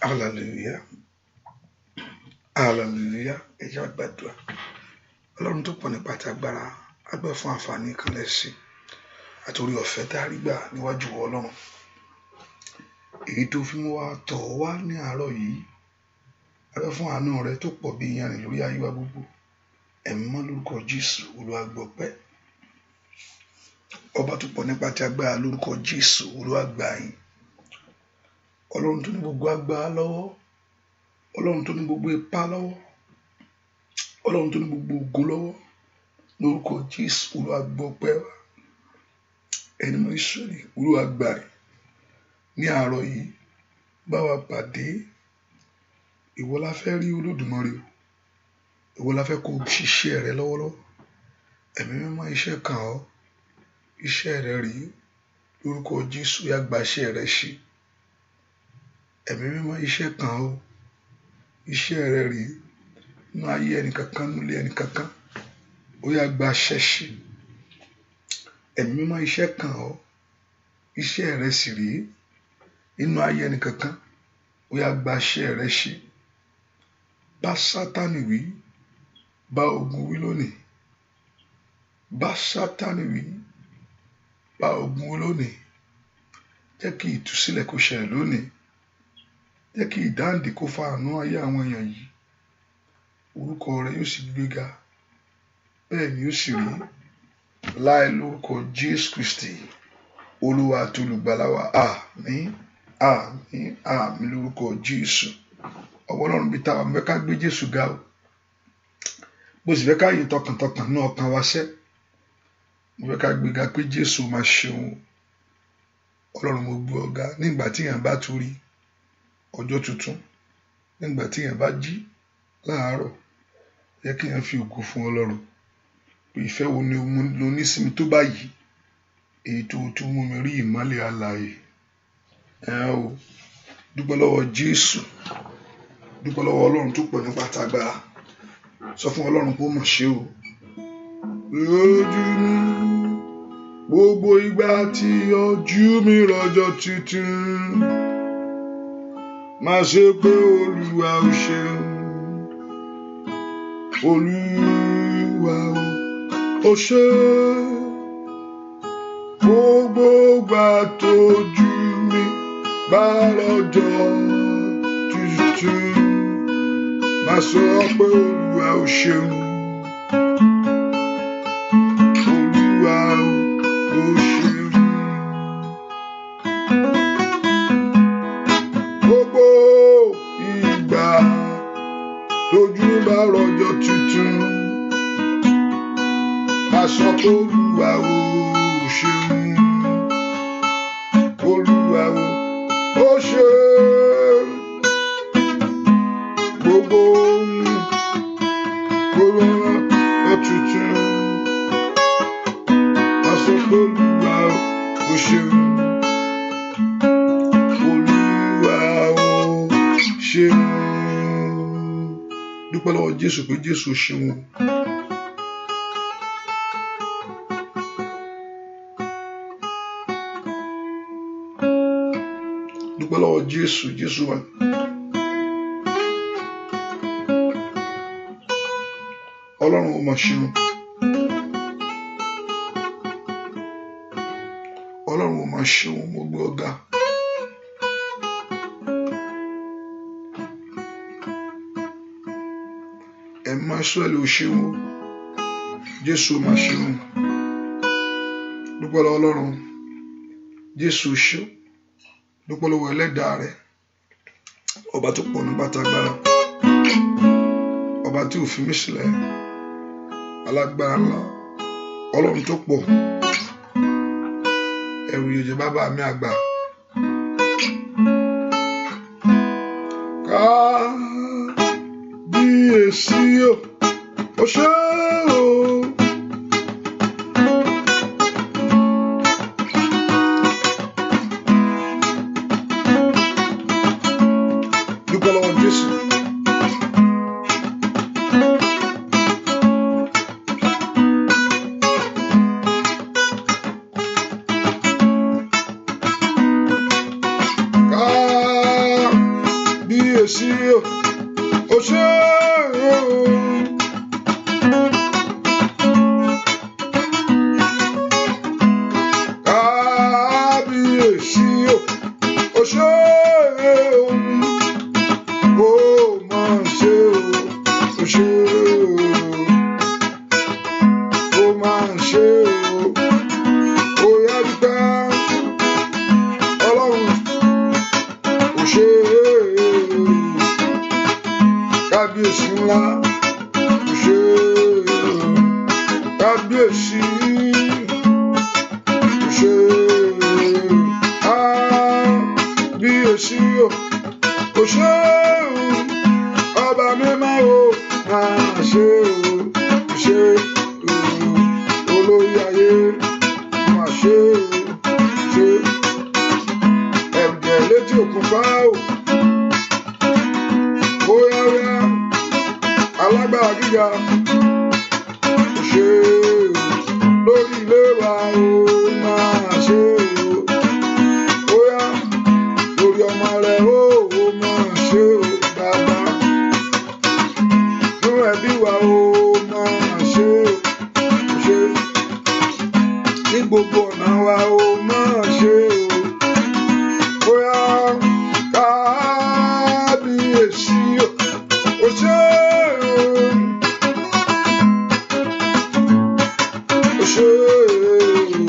Hallelujah. Hallelujah. Ẹ jẹ́ á gbàdúrà. Ọlọ́run tó pọ̀ nípa ti agbára, a gbẹ́ fún àǹfààní kan lẹ́sìn àtòrí ọ̀fẹ́ tá a rí gbà níwájú Ọlọ́run. Èyí tó fi mú wa tọ̀ wá ní àárọ̀ yìí, a gbẹ́ fún àánú rẹ tó pọ̀ bí iyanrìn lórí ayé wa gbogbo. Ẹ̀mí mọ́ lórúkọ Jésù, Olúwa gbọpẹ́. Ọba tó pọ̀ nípa ti agbára lórúkọ Jésù, Olúwa gbà yín. Ọlọ́run tó ní gbogbo agbára lọ́wọ́, Ọlọ́run tó ní gbogbo ipá lọ́wọ́, Ọlọ́run tó ní gbogbo ògo lọ́wọ́, lórúkọ Jésù, Olúwa gbọpẹ́ wa. Ẹni mọ́ Ísírẹ́lì, Olúwa gbà yín. Ní àárọ̀ yìí, bá wa pàdé. Ìwọ la fẹ́ rí Olódùmarè o. Ìwọ la fẹ́ kó ṣiṣẹ́ rẹ lọ́wọ́lọ́wọ́. Ẹ̀mí mímọ́ iṣẹ́ kàn ọ́. Iṣẹ́ rẹ rí lórúkọ Jésù, yá gba iṣẹ́ rẹ ṣe. Ẹ̀mí mímọ́ iṣẹ́ kàn ọ́. Iṣẹ́ rẹ rí nínú ayé ẹnìkankan, nílé ẹnìkankan, ó yá gba iṣẹ́ ṣe. Ẹ̀mí mímọ́ iṣẹ́ kàn ọ́. Iṣẹ́ rẹ sì rí nínú ayé ẹnìkankan, ó yá gba iṣẹ́ rẹ ṣe. Bá Sátánì wí, bá ogun wí lónìí. Bá Sátánì wí, bá ogun wí lónìí. Jẹ́ kí ìtúsílẹ̀ kó ṣẹlẹ̀ lónìí. Jẹ́ kí ìdáǹdè kó fa àánú ayé àwọn èèyàn yìí. Orúkọ rẹ yóò sì gbéga. Bẹ́ẹ̀ ni yóò sì rí. Láì lórúkọ Jésù Kristi, Olúwa àti Olùgbàlà wa. Àmín, àmín, àmín lórúkọ Jésù. Ọwọ́ Ọlọ́run bí táwa fẹ́ ká gbé Jésù ga o. Bó sì fẹ́ ká yìn tọkàntọkàn náà ọkàn wa sẹ́. Mo fẹ́ ká gbéga pé Jésù máa ṣeun. Ọlọ́run mo gbé ọ ga nígbà tí èèyàn bá tún rí ọjọ́ tuntun, nígbà tí èèyàn bá jí láàárọ̀, yẹ kí èèyàn fi ògo fún Ọlọ́run. Pé ìfẹ́ wo ni lo ní sí mi tó báyìí, èyí tó tún mú mi rí ìmọ́lẹ̀ alààyè. O dúpẹ́ lọ́wọ́ Jésù, dúpẹ́ lọ́wọ́ Ọlọ́run tó pọ̀ nípa tagbára. Sọ fún Ọlọ́run pé ó mọ̀ ṣe o. Ojú mi gbogbo ìgbà tí ojú mi rọjọ́ tuntun, má ṣe pé Olúwa ò ṣeun. Olúwa ò ṣe gbogbo ìgbà tójú mi bá rọjọ́ tuntun, má sọ pé Olúwa ò ṣeun. Olúwa ò ṣeun. Gbogbo ìgbà tójú bá rọjọ́ tuntun, má sọ pé Olúwa ò ṣeun. Olúwa ò ṣeun. Gbogbo ọjọ́ tuntun, má sọ pé Olúwa ò ṣeun. Olúwa ò ṣeun. Dúpẹ́ lọ́wọ́ Jésù pé Jésù ṣeun. Dúpẹ́ lọ́wọ́ Jésù, Jésù wà. Ọlọ́run ó máa ṣeun. Ọlọ́run ó máa ṣeun, mo gbé ọ̀gá. Emmanuel ó ṣeun, Jésù ó máa ṣeun. Dúpẹ́ lọ́wọ́ Ọlọ́run, Jésù ó ṣeun. Dúpẹ́ lọ́wọ́ Ẹlẹ́dàá rẹ̀, ọba tó pọ̀ nípa tagbára, ọba tí ò fi mí sílẹ̀, alágbára ńlá, Ọlọ́run tó pọ̀, ẹ̀rù yèjè bàbá mi àgbà. Kábíyèsí o, ó ṣé o. Dúpẹ́ lọ́wọ́ Jésù. Kábíyèsí o, ó ṣé o. Kábíyèsí o, ó ṣé o. Ó máa ṣe o, ó ṣé o. Ó máa ṣe o. Ó yá dúpẹ́ Ọlọ́run, ó ṣé o. Kábíyèsí ńlá, ó ṣé o. Kábíyèsí, ó ṣé o. Kábíyèsí o, ó ṣé o. Ọba mímọ́ o, máa ṣe o, ó ṣé o. Olórí ayé, máa ṣe o, ṣe. Ẹ̀jẹ̀ létí òkun pa o. Óyá óyá, alágbára gíga, ó ṣé o. Lórí ilé wa o, máa ṣe o. Óyá, lórí ọmọ rẹ o, máa ṣe o. Bàbá, nínú ẹbí wa o, máa ṣe o. Ó ṣé. Ní gbogbo ọ̀nà wa o, máa ṣe o. Óyá, kábíyèsí o, ó ṣé o. Ó ṣé o.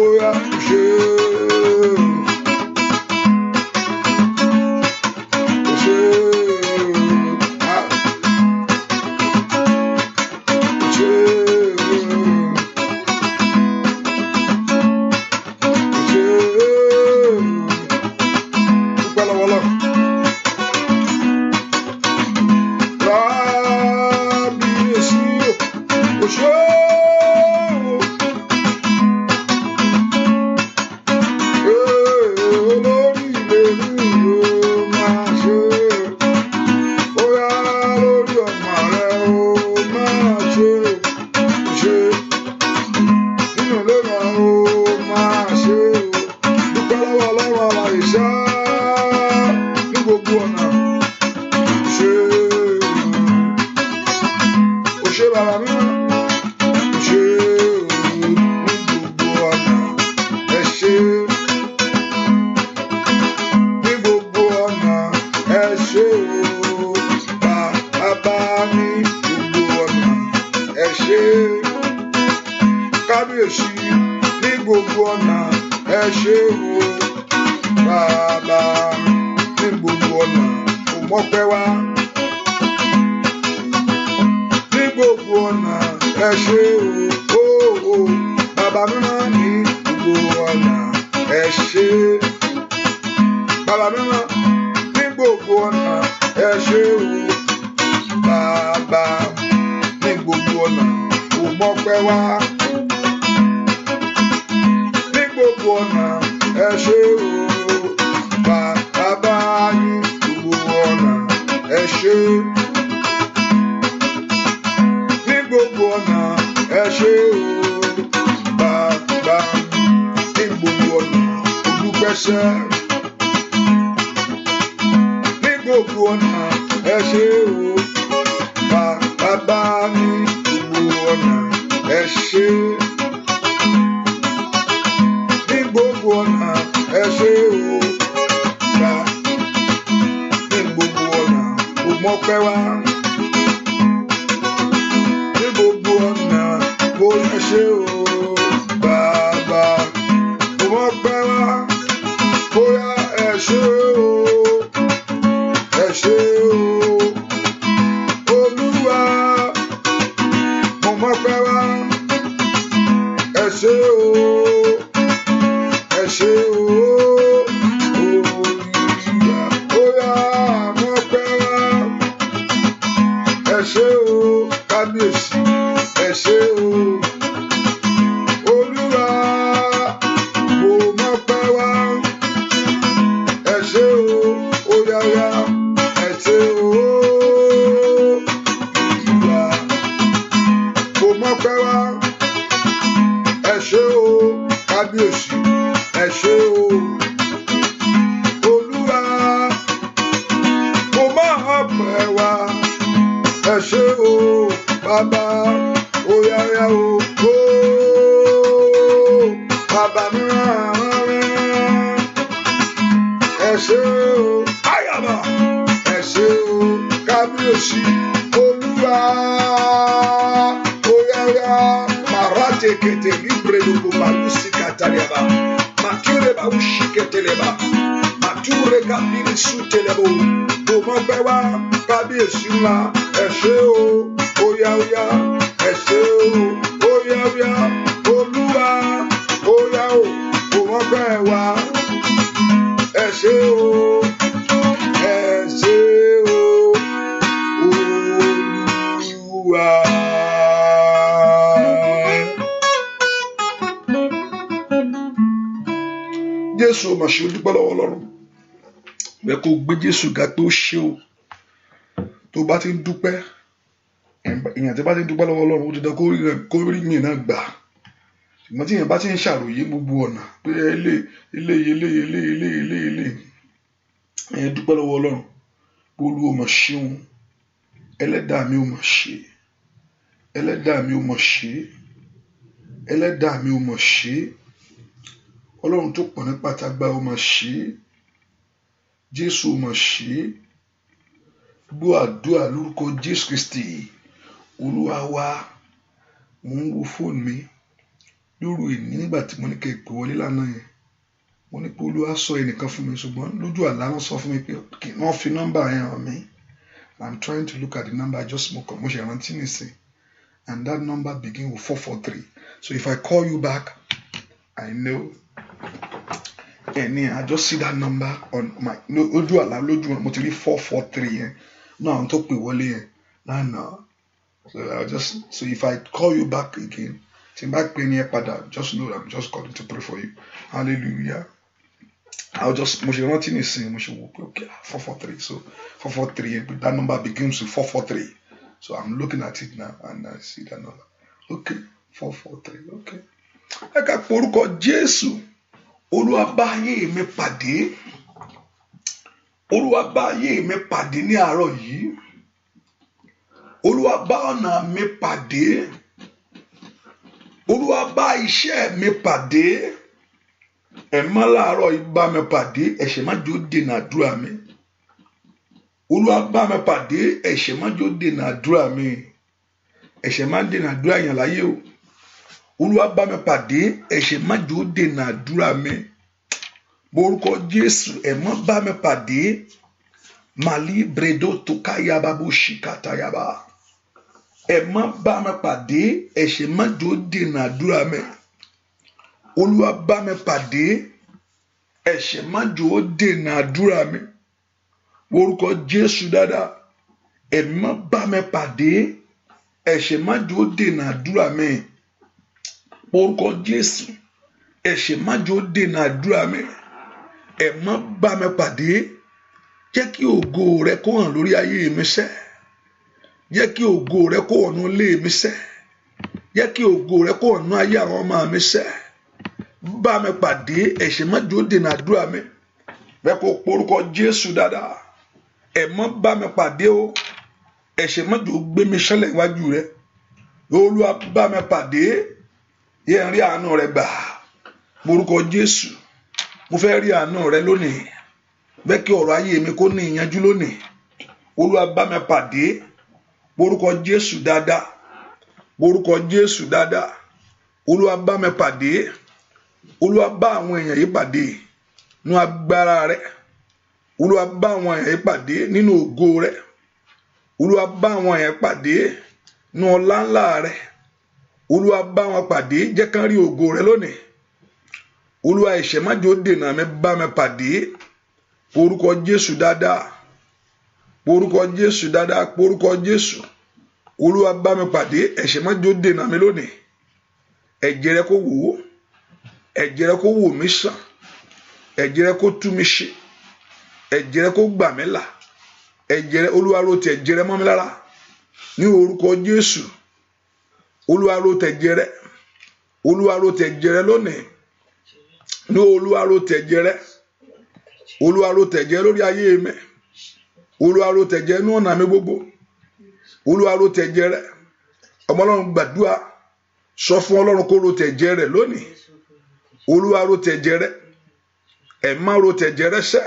Óyá, ó ṣé o. Ó ṣé o. Ó ṣé o. Ó ṣé o. Dúpẹ́ lọ́wọ́ Ọlọ́run. Kábíyèsí o, ó ṣé o. Olórí ilé mi o, máa ṣe o. Óyá, lórí ọmọ rẹ o, máa ṣe o. Ó ṣé. Nínú ilé wa o, máa ṣe o. Dúpẹ́ lọ́wọ́ Ọlọ́run alààyè ṣá, ní gbogbo ọ̀nà. Ó ṣé o. Ó ṣé bàbá mímọ́. Ó ṣé o. Ní gbogbo ọ̀nà. Ẹ ṣé. Ní gbogbo ọ̀nà. Ẹ ṣé o. Bàbá ní gbogbo ọ̀nà. Ẹ ṣé. Kábíyèsí, ní gbogbo ọ̀nà. Ẹ ṣé o. Bàbá, ní gbogbo ọ̀nà. Kò mọ́pẹ́ wá. Ní gbogbo ọ̀nà. Ẹ ṣé o. Ó bàbá mímọ́, ní gbogbo ọ̀nà. Ẹ ṣé. Bàbá mímọ́, ní gbogbo ọ̀nà. Ẹ ṣé o. Bàbá, ní gbogbo ọ̀nà. Kò mọ́pẹ́ wá. Ní gbogbo ọ̀nà. Ẹ ṣé o. Bàbá, ní gbogbo ọ̀nà. Ẹ ṣé. Ní gbogbo ọ̀nà. Ẹ ṣé o. Bàbá, ní gbogbo ọ̀nà. Ó dúpẹ́ sẹ́. Ní gbogbo ọ̀nà. Ẹ ṣé o. bàbá ní gbogbo ọ̀nà ẹ ṣé. Ní gbogbo ọ̀nà ẹ ṣé o. Bá ní gbogbo ọ̀nà mo mọ́pẹ́ wá. Ní gbogbo ọ̀nà mo ẹ ṣé o. Bàbá mo mọ́pẹ́ wá. Bóyá ẹ ṣé o. Ẹ ṣé o. Olúwa mo mọ́pẹ́ wá. Ẹ ṣé o. Ẹ ṣé o. Olúwa bóyá mọ́pẹ́ wá. Ẹ ṣé o. Kábíyèsí ẹ ṣé o. Olúwa mo mọ́pẹ́ wá. Ẹ ṣé o. Oyáyá ẹ ṣé o. Olúwa mo mọ́pẹ́ wá. Ẹ ṣé o. Kábíyèsí ẹ ṣé o. Olúwa mo mọ́pẹ́ wá. Ẹ ṣé o. Bàbá oyáyá o. Bàbá mi rán. Ẹ ṣé o. Ayaba ẹ ṣé o. Kábíyèsí Olúwa oyáyá marate kete libre lugu malusi kataliaba mature ba ushiketeleba mature kabiri sutelebo mo mọ́pẹ́ wá. Kábíyèsí ńlá ẹ ṣé o. Oyáyá ẹ ṣé o. Oyáyá Olúwa oyá o mo mọ́pẹ́ wá. Ẹ ṣé o. Ẹ ṣé o. Olúwa. Jésù mà ṣe dúpẹ́ lọ́wọ́ Ọlọ́run. Bẹ́ẹ̀ kó gbé Jésù ga pé ó ṣe o. Tó bá ti ń dúpẹ́, èèyàn tí bá ti ń dúpẹ́ lọ́wọ́ Ọlọ́run ó ti dán kó rí mi náà gbà. Ṣùgbọ́n tí èèyàn bá ti ń ṣàròyé gbogbo ọ̀nà pé ilé ẹ̀yẹn dúpẹ́ lọ́wọ́ Ọlọ́run. Olú ò mọ̀ ṣeun. Ẹlẹ́dàá mi ò mọ̀ ṣe. Ẹlẹ́dàá mi ò mọ̀ ṣe. Ẹlẹ́dàá mi ò mọ̀ ṣe. Ọlọ́run tó pọ̀ ní pàtàgbà ò mọ̀ ṣe. Jésù ò mọ̀ ṣe. Gbọ́ àdúrà lórúkọ Jésù Kristi. Olúwa wa, mò ń wo fóònù mi lóru ìní nígbà tí mo ní kẹ́ pè wọlé lánàá yẹn. Mo ní pé Olúwa sọ ẹnìkan fún mi, ṣùgbọ́n lójú àlá wọn sọ fún mi pé wọ́n fi nọ́mbà yẹn hàn mí. I'm trying to look at the number. I just mo ṣe rántí nísìn. And that number begin with 443. So if I call you back, I know. And I just see that number on my lójú àlá lójú mo ti rí 443 yẹn. No, àwọn tó pè wọlé yẹn lánàá. So if I call you back again, tí n bá pè ní ẹ padà, just know I'm just calling to pray for you. Hallelujah. Mo ṣe rántí nísìn, mo ṣe wò pé okay, 443. So 443, that number begins with 443. So I'm looking at it now and I see that number. Okay, 443. Okay. Ẹ ká pe orúkọ Jésù. Olúwa bá ayé mi pàdé. Olúwa bá ayé mi pàdé ní àárọ̀ yìí. Olúwa bá ọ̀nà mi pàdé. Olúwa bá iṣẹ́ mi pàdé. Ẹ̀mọ́ láàárọ̀ yìí bá mi pàdé. Ẹ̀ṣẹ̀ má jò dènà àdúrà mi. Olúwa bá mi pàdé. Ẹ̀ṣẹ̀ má jò dènà àdúrà mi. Ẹ̀ṣẹ̀ má dènà àdúrà yẹn láyé o. Olúwa bá mi pàdé. Ẹ̀ṣẹ̀ má jò dènà àdúrà mi. Borúkọ Jésù, ẹ̀mọ́ bá mi pàdé. Mali bredo tukaya babu shikatayaba. Ẹ̀mọ́ bá mi pàdé. Ẹ̀ṣẹ̀ má jò dènà àdúrà mi. Olúwa bá mi pàdé. Ẹ̀ṣẹ̀ má jò dènà àdúrà mi. Borúkọ Jésù dáadáa. Ẹ̀mọ́ bá mi pàdé. Ẹ̀ṣẹ̀ má jò dènà àdúrà mi. Borúkọ Jésù. Ẹ̀ṣẹ̀ má jò dènà àdúrà mi. Ẹ̀mọ́ bá mi pàdé. Jẹ́ kí ògo rẹ kó hàn lórí ayé mi sẹ́. Jẹ́ kí ògo rẹ kó hàn lórí ilé mi sẹ́. Jẹ́ kí ògo rẹ kó hàn ní ayé àwọn ọmọ mi sẹ́. Bá mi pàdé. Ẹ̀ṣẹ̀ má jò dènà àdúrà mi. Bẹ́ẹ̀ kó porúkọ Jésù dáadáa. Ẹ̀mọ́ bá mi pàdé o. ẹ̀ṣẹ̀ má jò gbé mi ṣánlẹ̀ níwájú rẹ. Olúwa bá mi pàdé, yẹ n rí àánú rẹ gbà lórúkọ Jésù. Mo fẹ́ rí àánú rẹ lónìí, bẹ́ẹ̀ kí ọ̀rọ̀ ayé mi kó ní ìyanjú lónìí. Olúwa bá mi pàdé lórúkọ Jésù dáadáa, lórúkọ Jésù dáadáa. Olúwa bá mi pàdé, Olúwa bá àwọn èèyàn yìí pàdé nínú agbára rẹ. Olúwa bá àwọn èèyàn yìí pàdé nínú ògo rẹ. Olúwa bá àwọn èèyàn pàdé nínú ọlá ńlá rẹ. Olúwa bá wọn pàdé, jẹ́ kán rí ògo rẹ lónìí. Olúwa ẹ̀ṣẹ̀ má jò dènà mi, bá mi pàdé orúkọ Jésù dáadáa, orúkọ Jésù dáadáa, orúkọ Jésù. Olúwa bá mi pàdé, ẹ̀ṣẹ̀ má jò dènà mi lónìí. Ẹ̀jẹ̀ rẹ kó wò ó, ẹ̀jẹ̀ rẹ kó wò mí sàn, ẹ̀jẹ̀ rẹ kó tú mi ṣe, ẹ̀jẹ̀ rẹ kó gbà mí là, ẹ̀jẹ̀ rẹ, Olúwa ro ti ẹ̀jẹ̀ rẹ mọ́ mi lára ní orúkọ Jésù. Olúwa ro ti ẹ̀jẹ̀ rẹ, Olúwa ro ti ẹ̀jẹ̀ rẹ lónìí ní Olúwa ro ti ẹ̀jẹ̀ rẹ. Olúwa ro ti ẹ̀jẹ̀ lórí ayé mi, Olúwa ro ti ẹ̀jẹ̀ inú ọ̀nà mi gbogbo. Olúwa ro ti ẹ̀jẹ̀ rẹ. Ọmọ Ọlọ́run gbàdúrà, sọ fún Ọlọ́run kó ro ti ẹ̀jẹ̀ rẹ lónìí. Olúwa ro ti ẹ̀jẹ̀ rẹ, ẹ má ro ti ẹ̀jẹ̀ rẹ sẹ́,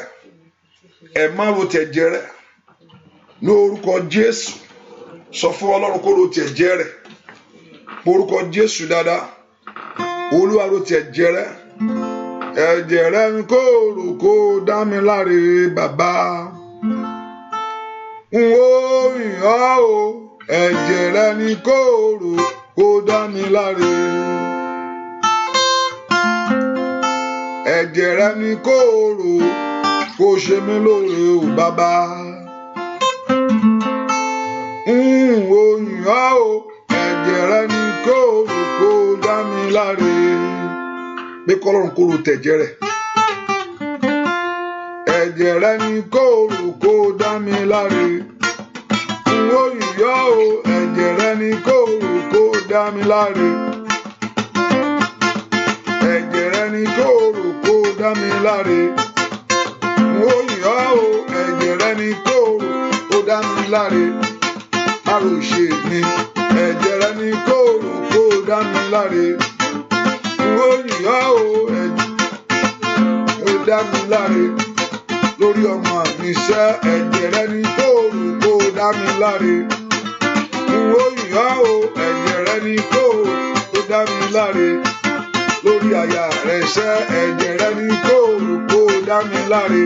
ẹ má ro ti ẹ̀jẹ̀ rẹ ní orúkọ Jésù. Sọ fún Ọlọ́run kó ro ti ẹ̀jẹ̀ rẹ orúkọ Jésù dáadáa. Olúwa ro ti ẹ̀jẹ̀ rẹ, ẹ̀jẹ̀ rẹ ń kó rò kó dá mi láre bàbá. N ó yìn ọ́ o, ẹ̀jẹ̀ rẹ ní kó rò kó dá mi láre. Ẹ̀jẹ̀ rẹ ní kó rò kó ṣe mí lóore o bàbá. N ó yìn ọ́ o, ẹ̀jẹ̀ rẹ ní kó rò kó dá mi láre. Bí kọ́lọ́run kó ro tẹ̀jẹ̀ rẹ̀. Ẹ̀jẹ̀ rẹ ní kó rò kó dá mi láre. N ó yìn ọ́ o, ẹ̀jẹ̀ rẹ ní kó rò kó dá mi láre. Ẹ̀jẹ̀ rẹ ní kó rò kó dá mi láre. N ó yìn ọ́ o, ẹ̀jẹ̀ rẹ ní kó rò kó dá mi láre. Àròṣe mi, ẹ̀jẹ̀ rẹ ní kó rò kó dá mi láre. N ó yìn ọ́ o, ẹ̀jẹ̀ dá mi láre. Lórí ọmọ mi sẹ́, ẹ̀jẹ̀ rẹ ní kó rò kó dá mi láre. N ó yìn ọ́ o, ẹ̀jẹ̀ rẹ ní kó rò kó dá mi láre. Lórí aya rẹ sẹ́, ẹ̀jẹ̀ rẹ ní kó rò kó dá mi láre.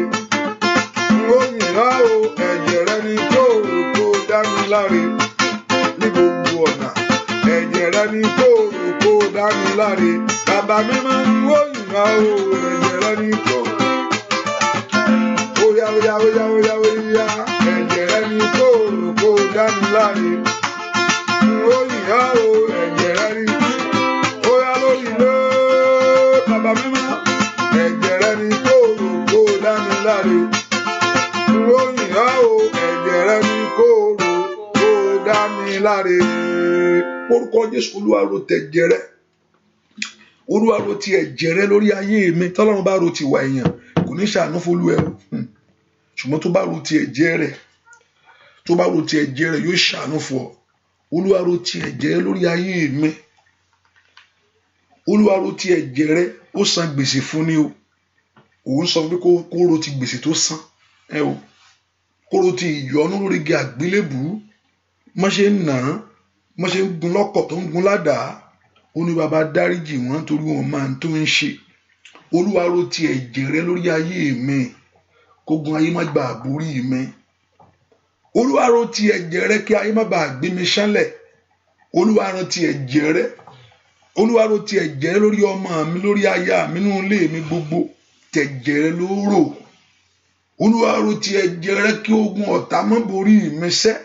N ó yìn ọ́ o, ẹ̀jẹ̀ rẹ ní kó rò kó dá mi láre. Ní gbogbo ọ̀nà, ẹ̀jẹ̀ rẹ ní kó rò kó dá mi láre. Bàbá mi máa ń wó yìn ọ́ o, ẹ̀jẹ̀ rẹ ní kó. Oya oya oya oya oya, ẹ̀jẹ̀ rẹ ní kó rò kó dá mi láre. N ó yìn ọ́ o, ẹ̀jẹ̀ rẹ ní kó. Oya lórí ilé, bàbá mi máa, ẹ̀jẹ̀ rẹ ní kó rò kó dá mi láre. N ó yìn ọ́ o, ẹ̀jẹ̀ rẹ ní kó rò kó dá mi láre. Orúkọ Jésù. Olúwa ro tẹ̀jẹ̀ rẹ. Olúwa ro ti ẹ̀jẹ̀ rẹ lórí ayé mi. Tọ́lọ́run bá ro ti wà èèyàn, kò ní ṣàánú fún Olúwa o. Ṣùgbọ́n tó bá ro ti ẹ̀jẹ̀ rẹ, tó bá ro ti ẹ̀jẹ̀ rẹ, yóò ṣàánú fún ọ. Olúwa ro ti ẹ̀jẹ̀ rẹ lórí ayé mi. Olúwa ro ti ẹ̀jẹ̀ rẹ, ó san gbèsè fún ni o. Òun sọ pé kó ro ti gbèsè tó san o. Kó ro ti ìyọnu lórí igi àgbélébùú. Má ṣe ń nà án, má ṣe ń gun lọ́kọ̀ tó ń gun ládàá. Ó ní bàbá dáríjì wọ́n torí wọn máa ń tó ń ṣe. Olúwa ro ti ẹ̀jẹ̀ rẹ lórí ayé mi. Kógun ayé má gbà borí mi. Olúwa ro ti ẹ̀jẹ̀ rẹ kí ayé má bàa gbé mi ṣánlẹ̀. Olúwa ro ti ẹ̀jẹ̀ rẹ. Olúwa ro ti ẹ̀jẹ̀ rẹ lórí ọmọ mi, lórí aya mi, nínú ilé mi gbogbo. Tẹ̀jẹ̀ rẹ ló rò. Olúwa ro ti ẹ̀jẹ̀ rẹ kí ogun ọ̀tá má borí mi sẹ́,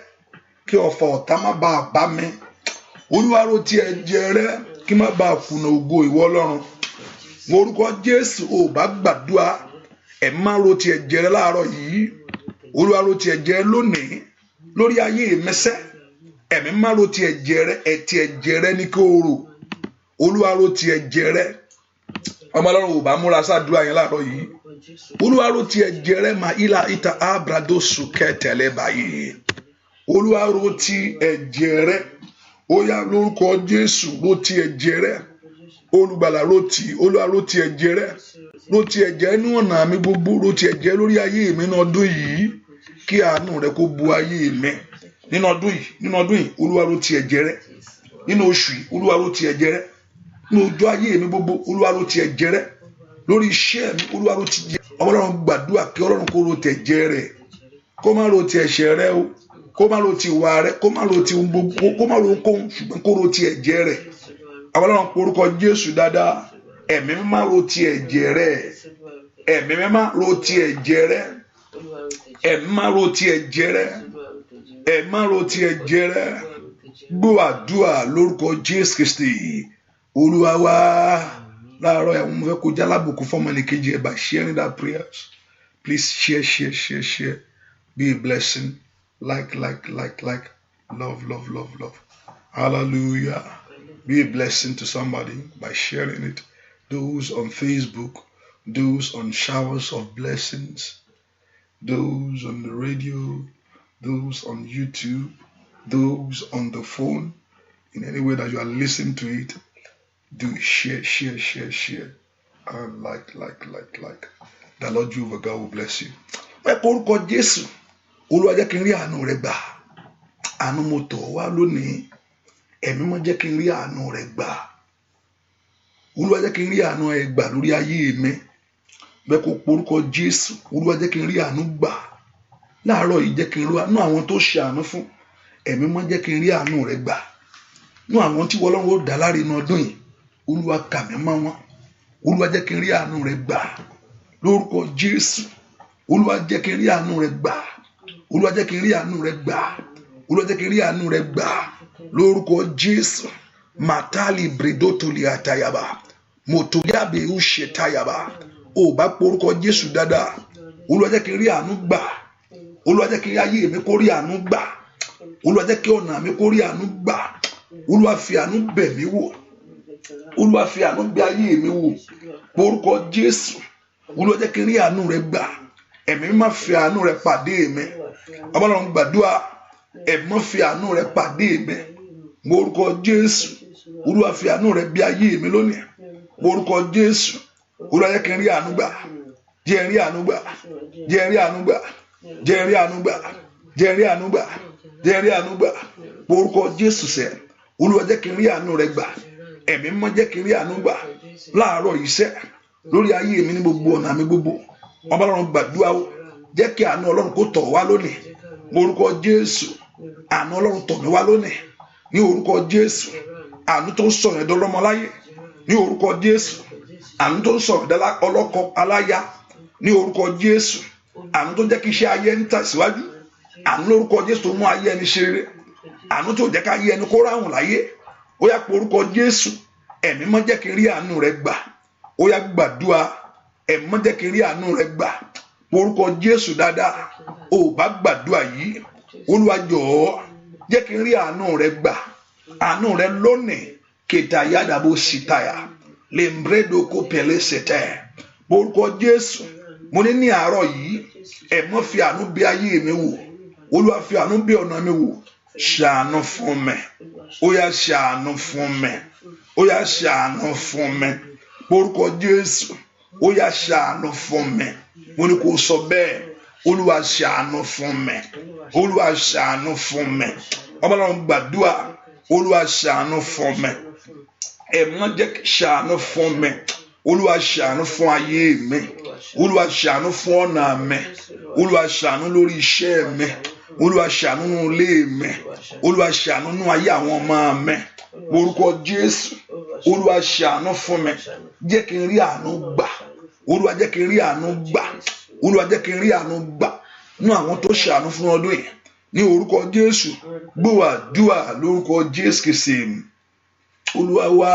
kí ọ̀fà ọ̀tá má bàa bá mi. Olúwa ro ti ẹ̀jẹ̀ rẹ kí má bàa kùnà ògo ìwọ Ọlọ́run. Orúkọ Jésù. Ò bá gbàdúrà, ẹ má ro ti ẹ̀jẹ̀ rẹ láàárọ̀ yìí. Olúwa ro ti ẹ̀jẹ̀ rẹ lónìí lórí ayé mi sẹ́. Ẹ̀mí má ro ti ẹ̀jẹ̀ rẹ, ẹ̀tì ẹ̀jẹ̀ rẹ ní kó rò. Olúwa ro ti ẹ̀jẹ̀ rẹ. Ọmọ Ọlọ́run ò bá múra sádùúrà yẹn láàárọ̀ yìí. Olúwa ro ti ẹ̀jẹ̀ rẹ, mà ilà ìta abradosu kẹtẹlẹ báyìí. Olúwa ro ti ẹ̀jẹ̀ rẹ. Ó yá lórúkọ Jésù ro ti ẹ̀jẹ̀ rẹ. Olùgbàlà ro ti, Olúwa ro ti ẹ̀jẹ̀ rẹ. Ro ti ẹ̀jẹ̀ inú ọ̀nà mi gbogbo, ro ti ẹ̀jẹ̀ lórí ayé mi nínú ọdún yìí. Kí àánú rẹ kó bu ayé mi. Nínú ọdún yìí, Olúwa ro ti ẹ̀jẹ̀ rẹ. Nínú oṣù yìí, Olúwa ro ti ẹ̀jẹ̀ rẹ. Nínú ọjọ́ ayé mi gbogbo, Olúwa ro ti ẹ̀jẹ̀ rẹ. Lórí iṣẹ́ mi, Olúwa ro ti ẹ̀jẹ̀. Ọlọ́run gbàdúrà kí Ọlọ́run kó ro ti ẹ̀jẹ̀ rẹ. Kó má ro ti ẹ̀ṣẹ̀ rẹ o. Kó má ro ti ìwà rẹ. Kó má ro ti ohun gbogbo. Kó má ro ohunkóhun, ṣùgbọ́n kó ro ti ẹ̀jẹ̀ rẹ. Ọlọ́run porúkọ Jésù dáadáa. Ẹ̀mí mímọ́ ro ti ẹ̀jẹ̀ rẹ. Ẹ̀mí mímọ́ ro ti ẹ̀jẹ̀ rẹ. Ẹ̀mí mímọ́ ro ti ẹ̀jẹ̀ rẹ. Ẹ̀mí mímọ́ ro ti ẹ̀jẹ̀ rẹ. Gbọ́ àdúrà lórúkọ Jésù Kristi. Olúwa wa. Láàárọ̀ ẹ̀ mo fẹ́ kó jálábùkún fún ọmọnìkejì ẹ̀ by sharing that prayers. Please share. Be a blessing. Like. Love. Hallelujah. Be a blessing to somebody by sharing it. Those on Facebook, those on showers of blessings, those on the radio, those on YouTube, those on the phone, in any way that you are listening to it, do share. And like. The Lord Jehovah God will bless you. Orúkọ Jésù, Olúwa jẹ́ kí n rí àánú rẹ gbà. Àánú mo tọ̀ wá lónìí. Ẹ̀mí mọ́ jẹ́ kí n rí àánú rẹ gbà. Olúwa jẹ́ kí n rí àánú rẹ gbà lórí ayé mi. Bẹ́ẹ̀ kó porúkọ Jésù. Olúwa jẹ́ kí n rí àánú gbà. Láàárọ̀ yìí jẹ́ kí n rí àánú àwọn tó ṣe àánú fún. Ẹ̀mí mọ́ jẹ́ kí n rí àánú rẹ gbà. Nú àwọn tí Ọlọ́run ó dá láre inú ọdún yìí. Olúwa kà mí mọ́ wọn. Olúwa jẹ́ kí n rí àánú rẹ gbà. Lórúkọ Jésù. Olúwa jẹ́ kí n rí àánú rẹ gbà. Olúwa jẹ́ kí n rí àánú rẹ gbà. Olúwa jẹ́ kí n rí àánú rẹ gbà. Lórúkọ Jésù. Matali bridotoli atayaba. Motoyabe ushetayaba. Ó bá porúkọ Jésù dáadáa. Olúwa jẹ́ kí n rí àánú gbà. Olúwa jẹ́ kí n rí ayé mi kó rí àánú gbà. Olúwa jẹ́ kí ọ̀nà mi kó rí àánú gbà. Olúwa fi àánú bẹ̀ mí wò. Olúwa fi àánú bẹ̀ ayé mi wò. Porúkọ Jésù. Olúwa jẹ́ kí n rí àánú rẹ gbà. Ẹ̀mí mímọ́ fi àánú rẹ pàdé mi. Ọlọ́run gbàdúrà. Ẹ̀mí mímọ́ fi àánú rẹ pàdé mi. Porúkọ Jésù. Olúwa fi àánú rẹ bẹ̀ ayé mi lónìí. Porúkọ Jésù. Olúwa jẹ́ kí n rí àánú gbà. Jẹ́ n rí àánú gbà. Jẹ́ n rí àánú gbà. Jẹ́ n rí àánú gbà. Jẹ́ n rí àánú gbà. Jẹ́ n rí àánú gbà. Porúkọ Jésù sẹ́. Olúwa jẹ́ kí n rí àánú rẹ gbà. Ẹ̀mí mímọ́ jẹ́ kí n rí àánú gbà. Láàárọ̀ yìí sẹ́. Lórí ayé mi ní gbogbo ọ̀nà mi gbogbo. Ọlọ́run gbàdúrà o. Jẹ́ kí àánú Ọlọ́run kó tọ̀ wá lónìí. Orúkọ Jésù. Àánú Ọlọ́run tọ̀ mí wá lónìí. Ní orúkọ Jésù. Àánú tó ń sọ̀rọ̀ ẹ̀dọ́ lọ́mọ láyé. Ní orúkọ Jésù. Àánú tó ń sọ̀rọ̀ ẹ̀dá ọlọ́kọ aláya. Ní orúkọ Jésù. Àánú tó jẹ́ kí iṣẹ́ ayé ẹni tẹ̀síwájú. Àánú lórúkọ Jésù tó mú ayé ẹni ṣe rere. Àánú tó jẹ́ ká ayé ẹni kó ráhùn láyé. Ó yá pé orúkọ Jésù. Ẹ̀mí mọ́ jẹ́ kí n rí àánú rẹ gbà. Ó yá gbàdúrà. Ẹ̀mí mọ́ jẹ́ kí n rí àánú rẹ gbà. Orúkọ Jésù dáadáa. Ó bá gbàdúrà yìí. Olúwa jọ̀ọ́ jẹ́ kí n rí àánú rẹ gbà. Àánú rẹ lónìí. Kètà yádàbò sítàyà. Lèmbrédò kó pẹ̀lẹ́ sẹ̀tẹ̀. Orúkọ Jésù. Mo ní àárọ̀ yìí. Ẹ̀mí mọ́ fi àánú bẹ̀ ayé mi wò. Olúwa fi àánú bẹ̀ ọ̀nà mi wò. Ṣàánú fún mi. Ó yá ṣàánú fún mi. Ó yá ṣàánú fún mi. Orúkọ Jésù. Ó yá ṣàánú fún mi. Mo ní kó sọ bẹ́ẹ̀. Olúwa ṣàánú fún mi. Olúwa ṣàánú fún mi. Ọlọ́run gbàdúrà. Olúwa ṣàánú fún mi. Ẹ̀mí mọ́ jẹ́ ṣàánú fún mi. Olúwa ṣàánú fún ayé mi. Olúwa ṣàánú fún ọ̀nà mi. Olúwa ṣàánú lórí iṣẹ́ mi. Olúwa ṣàánú nínú ilé mi. Olúwa ṣàánú nínú ayé àwọn ọmọ mi. Orúkọ Jésù. Olúwa ṣàánú fún mi. Jẹ́ kí n rí àánú gbà. Olúwa jẹ́ kí n rí àánú gbà. Olúwa jẹ́ kí n rí àánú gbà. Nínú àwọn tó ṣàánú fún ọdún yìí. Ní orúkọ Jésù. Gbọ́ àdúrà lórúkọ Jésù Kristi. Olúwa wá.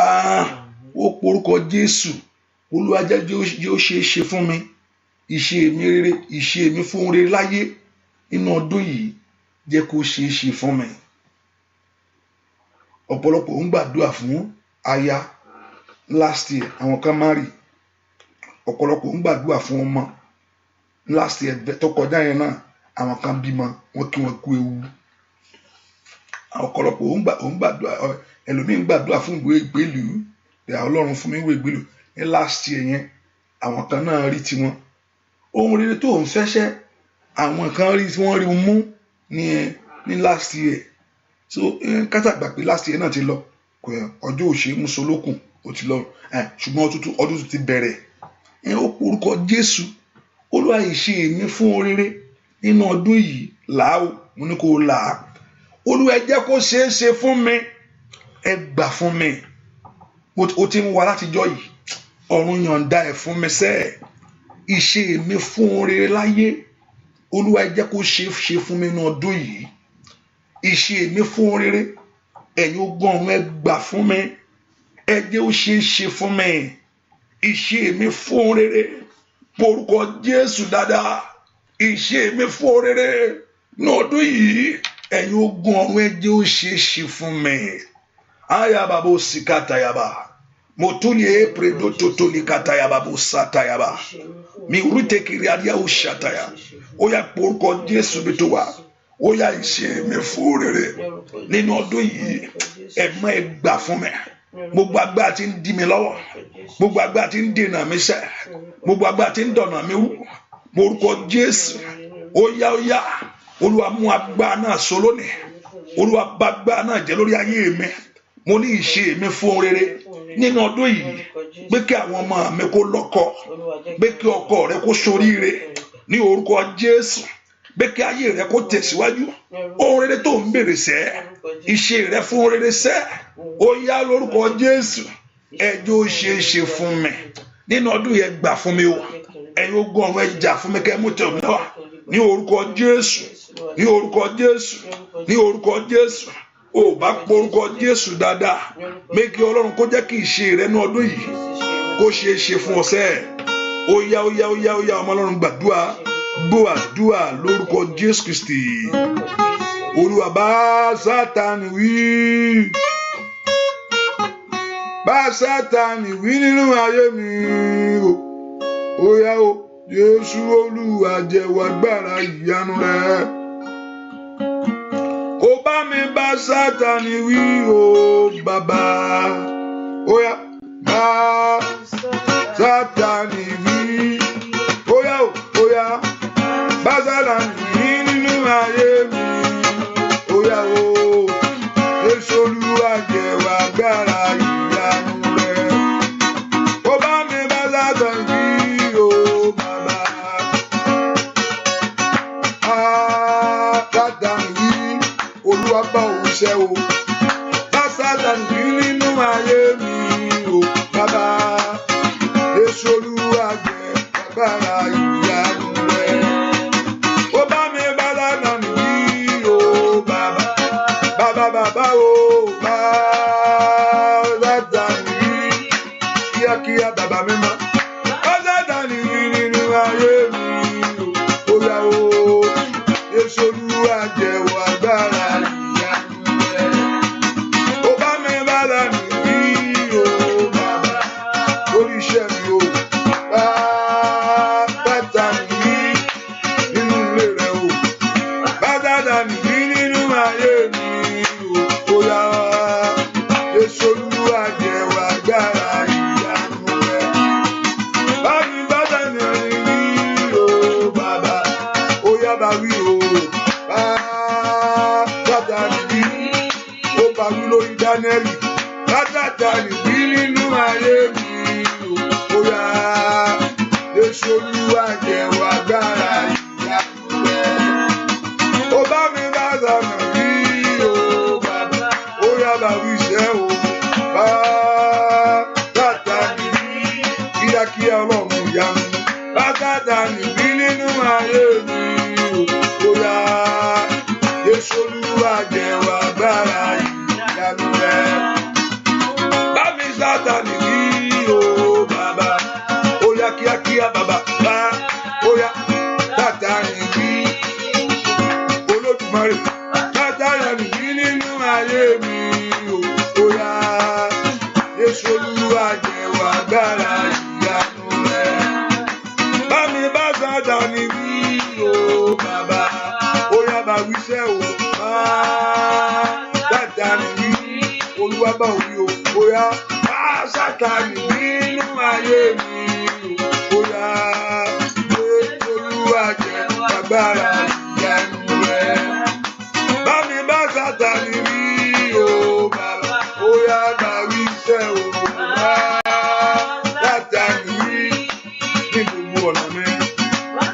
Ó porúkọ Jésù. Olúwa jẹ́ ó ṣe é ṣe fún mi. Ìṣe mi rere. Ìṣe mi fún rere láyé. Nínú ọdún yìí. Jẹ́ kó ṣe é ṣe fún mi. Ọ̀pọ̀lọpọ̀ ń gbàdúrà fún aya last year. Àwọn kan marry. Ọ̀pọ̀lọpọ̀ ń gbàdúrà fún ọmọ last year tó kọjá yẹn náà. Àwọn kan bímọ. Wọ́n kí wọn kú ewu. ọ̀pọ̀lọpọ̀ òun gbàdúrà, ẹlòmíín gbàdúrà fún ìwé ìgbélú, Ọlọ́run fún mi ìwé ìgbélú ní last year yẹn, àwọn kan náà rí tiwọn. Ohun rere tó ń fẹ́ṣẹ́, àwọn kan rí tí wọ́n rí mú ní last year. So kátàgbà pé last year náà ti lọ, ọjọ́ òṣè musolókun ó ti lọ, ṣùgbọ́n ọdún tó ti bẹ̀rẹ̀. Ó porúkọ Jésù, Olúwa ìṣe èmi fún rere nínú ọdún yìí, làá o, mo ní kó là á. Olúwa ẹ jẹ́ kó ṣeé ṣe fún mi, ẹ gbà fún mi. O ti ń wá látijọ́ yìí, ọ̀run yọ̀ǹda ẹ̀ fún mi sẹ́ẹ̀. Ìṣe èmi fún rere láyé, Olúwa ẹ jẹ́ kó ṣe fún mi nínú ọdún yìí. Ìṣe èmi fún rere, ẹ̀yin ogun ọ̀run ẹ gbà fún mi, ẹ jẹ́ ó ṣe fún mi. Ìṣe èmi fún rere, porúkọ Jésù dáadáa. Ìṣe èmi fún rere ní ọdún yìí, ẹ̀yin ogun ọ̀run ẹ jẹ́ ó ṣe fún mi. Ayaba bo sikatayaba, motulie predo totoli katayaba bo satayaba, mi urute kiriadia ushataya. Oya porúkọ Jésù bí tó wà. Oya ìṣe èmi fún rere nínú ọdún yìí, ẹ má ẹ gbà fún mi. Gbogbo agbára tí ń dí mi lọ́wọ́, gbogbo agbára tí ń dènà mi sẹ́, gbogbo agbára tí ń dọ̀nà mi rú, porúkọ Jésù. Oya Olúwa mú agbára náà sọ lónìí, Olúwa bá agbára náà jẹ́ lórí ayé mi. Mo ní ìṣe mi fún rere nínú ọdún yìí, pé kí àwọn ọmọ mi kó lọ́kọ, pé kí ọkọ rẹ kó ṣoríire ní orúkọ Jésù, pé kí ayé rẹ kó tẹ̀síwájú. Ohun rere tó ń béèrè sẹ́, ìṣe rẹ fún rere sẹ́, ó yá lórúkọ Jésù. Ẹjọ́ ṣe fún mi nínú ọdún yẹn, gbà fún mi o. Ẹ̀yin ogun ọ̀run ẹ jà fún mi, kẹ́ mú tẹ̀ mí wá ní orúkọ Jésù, ní orúkọ Jésù, ní orúkọ Jésù. O bá porúkọ Jésù dáadáa, méjì Ọlọ́run kó jẹ́ kí ìṣe rẹ ní ọdún yìí kó ṣe fún ọ sẹ́. Ó yá ọmọ Ọlọ́run gbàdúrà, gbọ́ àdúrà lórúkọ Jésù Kristi. Olúwa bá Sátánì wí, bá Sátánì wí nínú ayé mi o. Ó yá o Jésù, Olúwa jẹ́wọ́ agbára ìyanu rẹ. Ó bá mi bá Sátánì wí o bàbá. Ó yá bá Sátánì wí. Ó yá bá Sátánì wí nínú ayé mi. Ó yá o Jésù, Olúwa jẹ́wọ́ agbára ìyanu rẹ. Ó bá mi bá Sátánì wí o bàbá. Sátánì wí, Olúwa bá òun ṣẹ́ o. Bá Sátánì wí nínú ayé mi o bàbá. Jésù, Olúwa jẹ́wọ́ agbára ìyanu rẹ. Ó bá mi bá Sátánì wí o bàbá. Bàbá o bá Sátánì wí, kíákíá bàbá mi mọ́. Bá Sátánì wí nínú ayé mi o. Ó yá o Jésù, Olúwa jẹ́wọ́ agbára ìyanu rẹ. Ó bá mi bá Sátánì wí o bàbá. Lórí iṣẹ́ mi o, bá Sátánì wí nínú ilé rẹ o. Bá Sátánì wí nínú ayé mi o. Ó yá Jésù, Olúwa jẹ́wọ́ agbára ìyanu rẹ. Bá mi bá Sátánì wí o bàbá. Ó yá bá wí o. Bá Sátánì wí, ó bá wí lórí Dáníẹ́lì. Bá Sátánì wí nínú ayé mi o. Ó yá Jésù, Olúwa jẹ́wọ́ agbára ìyanu rẹ. Ó bá mi bá Sátánì wí o bàbá. Ó yá bá wí sẹ́ o. Bá Sátánì wí, kíákíá Ọlọ́run ìyanu. Bá Sátánì wí nínú ayé mi o. Ó yá Jésù, Olúwa jẹ́wọ́ agbára ìyanu rẹ. Bá mi Sátánì wí o bàbá. Ó yá kíákíá bàbá. Ó yá Sátánì wí, Olódùmarè. Sátánì wí nínú ayé mi o. Ó yá Jésù, Olúwa jẹ́wọ́ agbára ìyanu rẹ. Bá mi bá Sátánì wí o bàbá. Ó yá bá wí sẹ́ o. Olúwa bá wí o bóyá bá Sátánì nínú ayé mi bóyá Jésù Olúwa jẹ́ agbára ìyanu rẹ̀. Bá mi bá Sátánì rí o bàbá bóyá bá wí iṣẹ́ o bá Sátánì rí ní gbogbo ọ̀nà mi.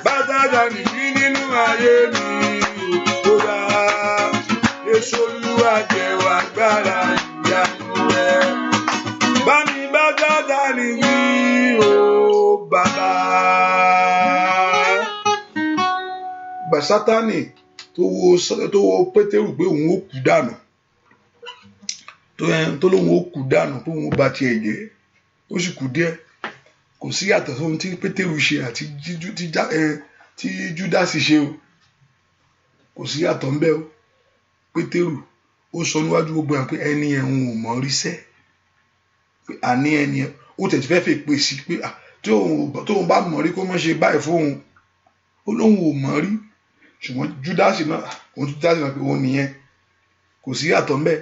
Bá Sátánì rí nínú ayé mi bóyá Jésù Olúwa jẹ́ agbára ìyanu rẹ̀. Bá mi bá Sátánì rí o bàbá. Gbà Sátánì tó wo Pétérù pé òun ó kú dànù tó lóun ó kú dànù tó òun bá tiẹ̀ jẹ́ ó sì kú díẹ̀. Kò sí yàtọ̀ sóhun tí Pétérù ṣe àti tí Júdásì ṣe o. Kò sí yàtọ̀ ń bẹ o. Pétérù ó sọ níwájú gbogbo àwọn pé ẹni ẹ̀ ń ò mọ̀ ríṣẹ́ àní ẹni ẹ̀ ó tẹ̀sí fẹ́ fẹ́ pè sí pé tóun bá mọ̀ rí kó mọ̀ ṣe báyìí fóun ó lóun ò mọ̀ rí. Ṣùgbọ́n Júdásì náà pé òun nìyẹn. Kò sí yàtọ̀ ń bẹ.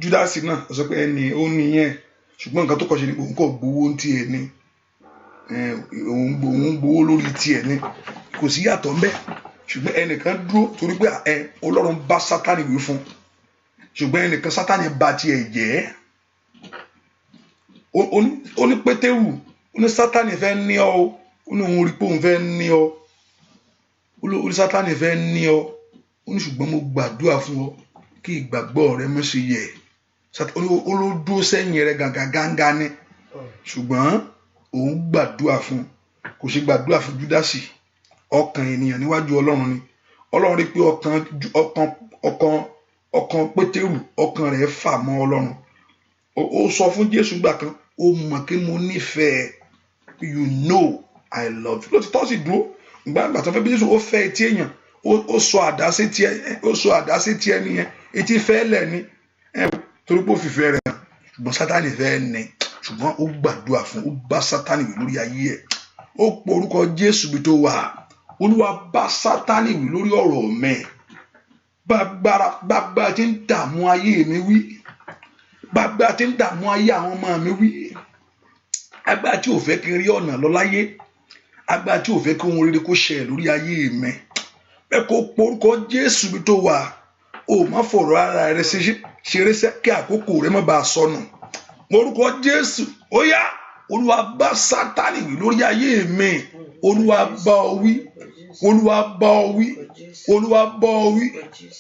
Júdásì náà sọ pé ẹni ó nìyẹn. Ṣùgbọ́n nǹkan tó kọ́ ṣe ni òun kò gbowó ń tiẹ̀ ni òun gbowó lórí tiẹ̀ ni. Kò sí yàtọ̀ ń bẹ. Ṣùgbọ́n ẹnìkan dúró torí pé Ọlọ́run bá Sátánì wí fún. Ṣùgbọ́n ẹnìkan Sátánì bá tiẹ̀ jẹ́. Ó ní Pétérù ó ní Sátánì fẹ́ ní ọ ó ní òun rí pé òun fẹ́ ní ọ ó ní Sátánì fẹ́ ní ọ ó ní ṣùgbọ́n mo gbàdúrà fún ọ kí ìgbàgbọ́ rẹ má ṣe yẹ̀. Ó ló dúró sẹ́yìn rẹ gàgàgàǹgà ni ṣùgbọ́n òun gbàdúrà fún kò ṣe gbàdúrà fún Júdásì. Ọkàn ènìyàn níwájú Ọlọ́run ni. Ọlọ́run rí pé ọkàn Pétérù ọkàn rẹ̀ fà mọ́ Ọlọ́run. Ó sọ fún Jésù gbà kan ó mọ̀ kí mo nífẹ̀ẹ́ you know I love you. Lótìtọ́ sì dúró gbàgbà tó fẹ́ bí Jésù ó fẹ́ etí èèyàn ó sọ àdá sí tiẹ̀ nìyẹn etí fẹ́ lẹ̀ ni torí pé ó fìfẹ́ rẹ̀ hàn. Ṣùgbọ́n Sátánì fẹ́ ní ṣùgbọ́n ó gbàdúrà fún ó bá Sátánì wí lórí ayé ẹ̀. Ó pe orúkọ Jésù bí tó wà. Olúwa bá Sátánì wí lórí ọ̀rọ̀ mi. Bàbá tí ń dààmú ayé mi wí. Bàbá tí ń dààmú ayé àwọn ọmọ mi wí. Agbára tí ò fẹ́ kí n rí ọ̀nà lọ láyé. Agbára tí ò fẹ́ kí ohun rere kó ṣẹlẹ̀ lórí ayé mi. Bẹ́ẹ̀ kó pe orúkọ Jésù bí tó wà. O má fọ̀rọ̀ ara rẹ ṣeré sẹ́ kí àkókò rẹ má bàa sọnù. Orúkọ Jésù ó yá. Olúwa bá Sátánì wí lórí ayé mi. Olúwa bá ọ wí. Olúwa bá ọ wí. Olúwa bá ọ wí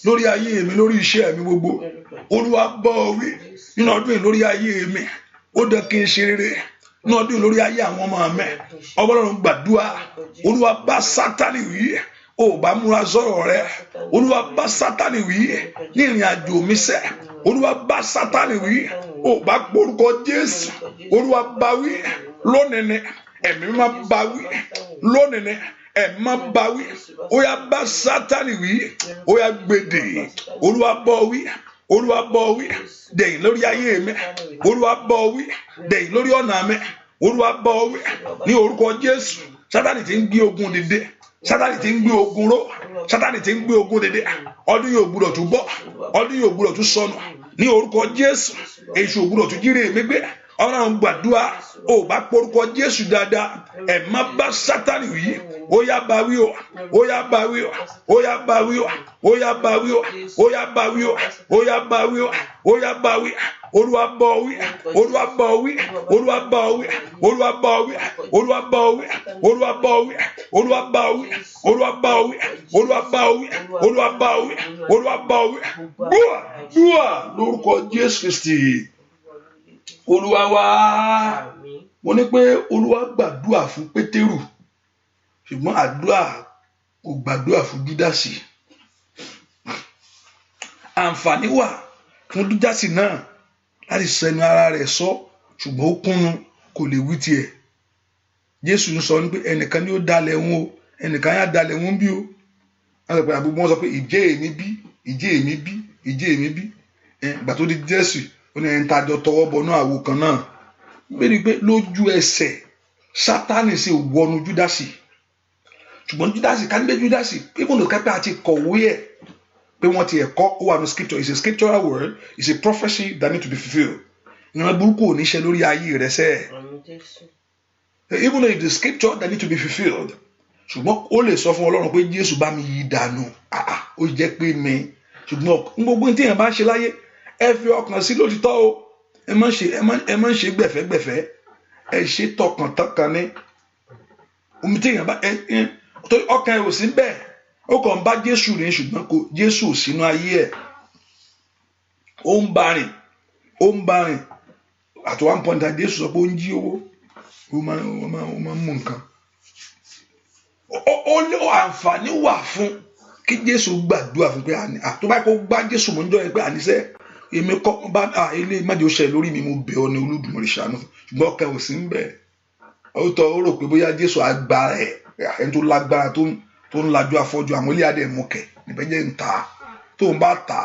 lórí ayé mi lórí iṣẹ́ mi gbogbo. Olúwa bá ọ wí nínú ọdún yìí lórí ayé mi. Ó dẹ̀ kí n ṣe rere nínú ọdún yìí lórí ayé àwọn ọmọ mi. Ọlọ́run gbàdúrà. Olúwa bá Sátánì wí. Ó bá múra sọ̀rọ̀ rẹ. Olúwa bá Sátánì wí ní ìrìn àjò mi sẹ́. Olúwa bá Sátánì wí. Ó bá porúkọ Jésù. Olúwa bá wí lónìí ni ẹ̀mí máa bá wí lónìí ni ẹ̀mí máa bá wí. Ó yá bá Sátánì wí. Ó yá gbèdè. Olúwa bá wí. Olúwa bá wí dẹ̀yìn lórí ayé mi. Olúwa bá wí dẹ̀yìn lórí ọ̀nà mi. Olúwa bá wí ní orúkọ Jésù. Sátánì ti ń gbé ogun dìde. Sátánì ti ń gbé ogun ró. Sátánì ti ń gbé ogun dìde. Ọdún yóò gbúdọ̀ tún bọ̀. Ọdún yóò gbúdọ̀ tún sọnù ní orúkọ Jésù. Èṣù ò gbúdọ̀ tún jíire mi gbé. Ọlọ́run gbàdúrà. Ó bá porúkọ Jésù dáadáa. Ẹ má bá Sátánì wí. Ó yá bá wí o. Ó yá bá wí o. Ó yá bá wí o. Ó yá bá wí o. Ó yá bá wí o. Ó yá bá wí o. Ó yá bá wí. Olúwa bá ọ wí. Olúwa bá ọ wí. Olúwa bá ọ wí. Olúwa bá ọ wí. Olúwa bá ọ wí. Olúwa bá ọ wí. Olúwa bá ọ wí. Olúwa bá ọ wí. Olúwa bá ọ wí. Olúwa bá ọ wí. Olúwa bá ọ wí. Dúà lórúkọ Jésù Kristi. Olúwa wá. Mo ní pé Olúwa gbàdúrà fún Pétérù ṣùgbọ́n àdúrà kò gbàdúrà fún Júdásì. Àǹfààní wà fún Júdásì náà láti sẹnu ara rẹ̀ sọ ṣùgbọ́n ó kúnnu kò lè wí tiẹ̀. Jésù ń sọ ní pé ẹnìkan ni ó dalẹ̀ wọn o ẹnìkan yá dalẹ̀ wọn bí o. Wọ́n sọ pé àbúgbọ́n sọ pé ìjẹ́ èmi bí ìjẹ́ èmi bí ìjẹ́ èmi bí. Ìgbà tó di Jésù ó ní ẹni tá a jọ tọwọ́ bọnú àwo kan náà. Bẹ́ẹ̀ni pé lójú ẹsẹ̀ Sátánì sì wọnú Júdásì. Ṣùgbọ́n Júdásì ká ní bẹ́ Júdásì pípọ̀nù kápẹ́ àti kọ̀wé ẹ̀ pé wọ́n ti ẹ̀kọ́ ó wà ní scripture. It's a scriptural word. It's a prophecy that need to be fulfilled. Ìran burúkú ò ní ṣe lórí ayé rẹ sẹ́. Even though it's the scripture that need to be fulfilled, ṣùgbọ́n ó lè sọ fún Ọlọ́run pé Jésù bá mi yí dànù. Ó jẹ́ pé mi. Ṣùgbọ́n gbogbo tí èèyàn bá ṣe láyé, ẹ fi ọkàn sí lótìtọ́ o. Ẹ má ṣe gbẹ̀fẹ́gbẹ̀fẹ́. Ẹ ṣe tọkàntọkàn ni. Omi tí èèyàn bá ọkàn ẹ ò sí bẹ́ẹ̀. Ó kàn ń bá Jésù rìn ṣùgbọ́n kò Jésù sínú ayé ẹ̀. Ó ń bá rìn. At one point Jésù sọ pé ó ń jí owó. Ó máa ń mú nǹkan. Ó ní àǹfààní wà fún kí Jésù gbàdúrà fún pé tó bá kó gbá Jésù mọ́ níjọ́ yẹn pé àníṣe èmi kọ́ bá ilé májò ṣẹ lórí mi mo bẹ̀ ọ́ ní Olódùmarè ṣàánú ṣùgbọ́n ọkàn ò sí ń bẹ̀. Ó rò pé bóyá Jésù agbára ẹ̀ ẹni tó lágbára tó ń lajú afọ́jú àwọn ilé adé mú kẹ̀ níbẹ̀ jẹ́ ń ta tó ń bá ta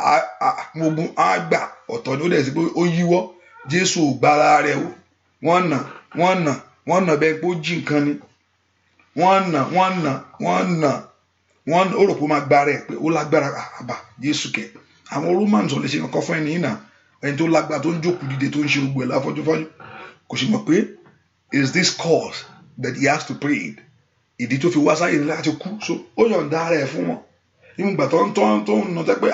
gbogbo àgbà ọ̀tọ̀ ni ó dẹ̀ sí pé ó yíwọ́ Jésù ò gbára rẹ̀ o wọ́n nà bẹ́ẹ̀ pé ó jí nǹkan ni wọ́n nà ó rò pé ó máa gbára ẹ̀ pé ó lágbára àbá Jésù kẹ̀ àwọn Romans ò lè ṣe nǹkan fún ẹni náà ẹni tó lágbára tó ń jókòó dìde tó ń ṣe gbogbo ẹ̀ láfọ́júfọ́jú kò sì mọ̀ pé is this cause that he has to pray ìdí tó fi wá sáyé ní láti kú so ó yọ̀ǹda rẹ̀ fún wọn ìmùgbà tó ń nà tẹ́ pé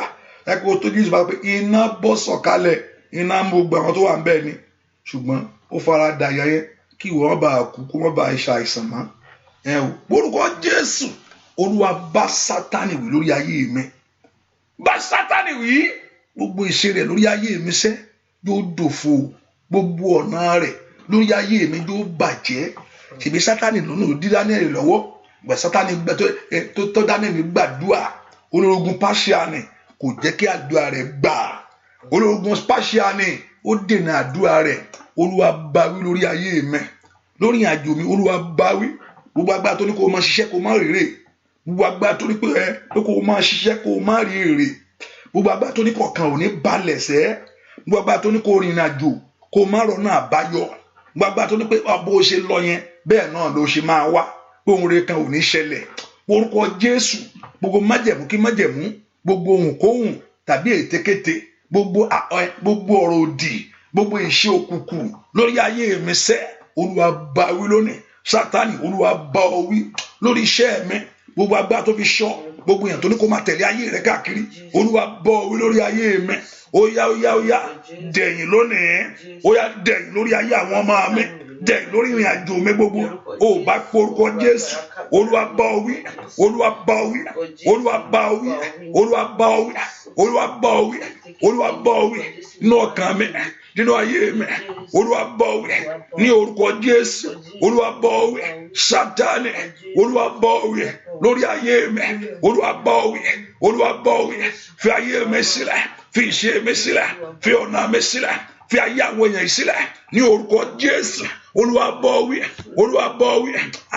ẹ̀kọ́ tó Jésù bá pé iná bọ́ sọ̀kalẹ̀ iná mú gbogbo àwọn tó wà ń bẹ́ẹ̀ ni ṣùgbọ́n ó fara da ìyá yẹn kí wọ́n bá kú kó wọ́n bá ṣàìsàn mọ́ orúkọ Jésù Olúwa bá Sátánì wí lórí ayé mi bá Sátánì wí gbogbo ìṣe rẹ̀ lórí ayé mi sẹ́ yóò dòfo gbogbo ọ̀nà rẹ̀ lórí ayé mi yóò bàjẹ́ ṣèbí Sátánì lónà ò dí Dáníẹ́lì lọ́wọ́ gbà Sátánì tó Dáníẹ́lì gbàdúrà olórogún Páṣíánì kò jẹ́ kí àdúrà rẹ̀ gbà olórogún Páṣíánì ó dènà àdúrà rẹ̀ Olúwa bá wí lórí ayé mi lórí àjò mi Olúwa bá wí gbogbo agbára tó ní kó o máa ṣiṣẹ́ kó o má rèrè gbogbo agbára tó ní pé kó o máa ṣiṣẹ́ kó o má rí èrè gbogbo agbára tó ní kọ̀ọ̀kan ò ní balẹ̀ sẹ́ gbogbo agbára tó ní kó o rìnrìn àjò kó o má rọ̀nà àbáyọ gbogbo agbára tó ní pé bó o ṣe lọ yẹn bẹ́ẹ̀ náà ló ṣe máa wá pé ohun rere kan ò ní ṣẹlẹ̀ orúkọ Jésù gbogbo májẹ̀mú kí májẹ̀mú gbogbo ohunkóhun tàbí ètekéte gbogbo ọ̀rọ̀ òdì gbogbo ìṣe òkùnkùn lórí ayé mi sẹ́ Olúwa bá wí lónìí Sátánì Olúwa bá ọ wí lórí iṣẹ́ mi gbogbo agbára tó fi ṣọ́ gbogbo èèyàn tó ní kó máa tẹ̀lé ayé rẹ̀ káàkiri Olúwa bá ọ wí lórí ayé mi ó yá dẹ̀yìn lónìí ó yá dẹ̀yìn lórí ayé àwọn ọmọ mi dẹ̀yìn lórí ìrìn àjò mi gbogbo ó bá porúkọ Jésù Olúwa bá ọ wí Olúwa bá ọ wí Olúwa bá ọ wí Olúwa bá ọ wí Olúwa bá ọ wí Olúwa bá ọ wí nínú ọkàn mi nínú ayé mi Olúwa bá ọ wí ní orúkọ Jésù Olúwa bá ọ wí Sátánì Olúwa bá ọ wí lórí ayé mi Olúwa bá ọ wí Olúwa bá ọ wí fi ayé mi sílẹ̀ fi ìṣe mi sílẹ̀ fi ọ̀nà mi sílẹ̀ fi ayé àwọn èèyàn sílẹ̀ ní orúkọ Jésù Olúwa bá ọ wí Olúwa bá ọ wí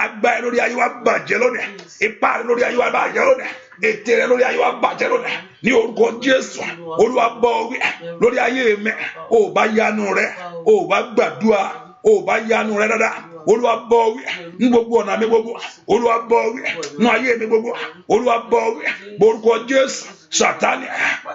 agbára lórí ayé wa bàjẹ́ lónìí ipá lórí ayé wa bàjẹ́ lónìí ètè rẹ lórí ayé wa bàjẹ́ lónìí ní orúkọ Jésù Olúwa bá ọ wí lórí ayé mi ó bá yanu rẹ ó bá gbàdúrà ó bá yanu rẹ dáadáa Olúwa bá ọ wí ní gbogbo ọ̀nà mi gbogbo Olúwa bá ọ wí ní ayé mi gbogbo Olúwa bá ọ wí orúkọ Jésù Sátánì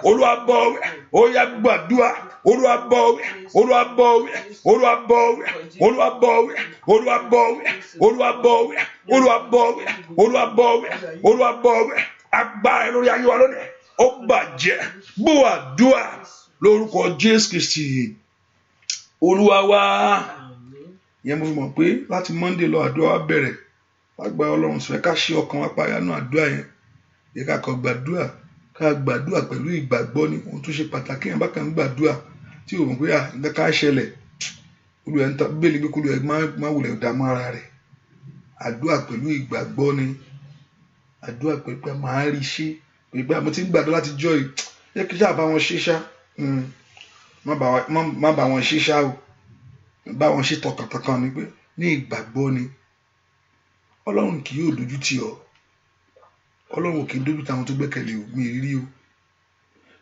Olúwa bá ọ wí ó yá gbàdúrà Olúwa bá ọ wí Olúwa bá ọ wí Olúwa bá ọ wí Olúwa bá ọ wí Olúwa bá ọ wí Olúwa bá ọ wí Olúwa bá ọ wí Olúwa bá ọ wí Olúwa bá ọ wí agbára lórí ayé wa lónìí ó bàjẹ́ gbọ́ àdúrà lórúkọ Jésù Kristi Olúwa wa yẹn mo mọ̀ pé láti Monday lọ àdúrà wa bẹ̀rẹ̀ lágbára Ọlọ́run sọ ká ṣe ọkàn wa payá náà àdúrà yẹn yẹ ká kọ gbàdúrà ká gbàdúrà pẹ̀lú ìgbàgbọ́ ni ohun tó ṣe pàtàkì yẹn bá kàn gbàdúrà tí o mọ̀ pé nǹkan ká ṣẹlẹ̀ olùyẹ ń ta bẹ́ẹ̀lì pé kólú ẹ má wulẹ̀ dààmú ara rẹ̀ àdúrà pẹ̀lú ìgbàgbọ́ ni àdúrà pẹ̀lú pé máa rí ṣe pẹ̀lú pé àmọ́ tí ń gbàdúrà láti jọ yìí yẹ kí sáà bá wọn ṣe ṣá má bá wọn ṣe ṣá o bá wọn ṣe tọkàntọkàn ni pé ní ìgbàgbọ́ ni Ọlọ́run kì yóò dojú tì ọ́ Ọlọ́run kì í dojú tì àwọn tó gbẹ́kẹ̀lé o mi rí o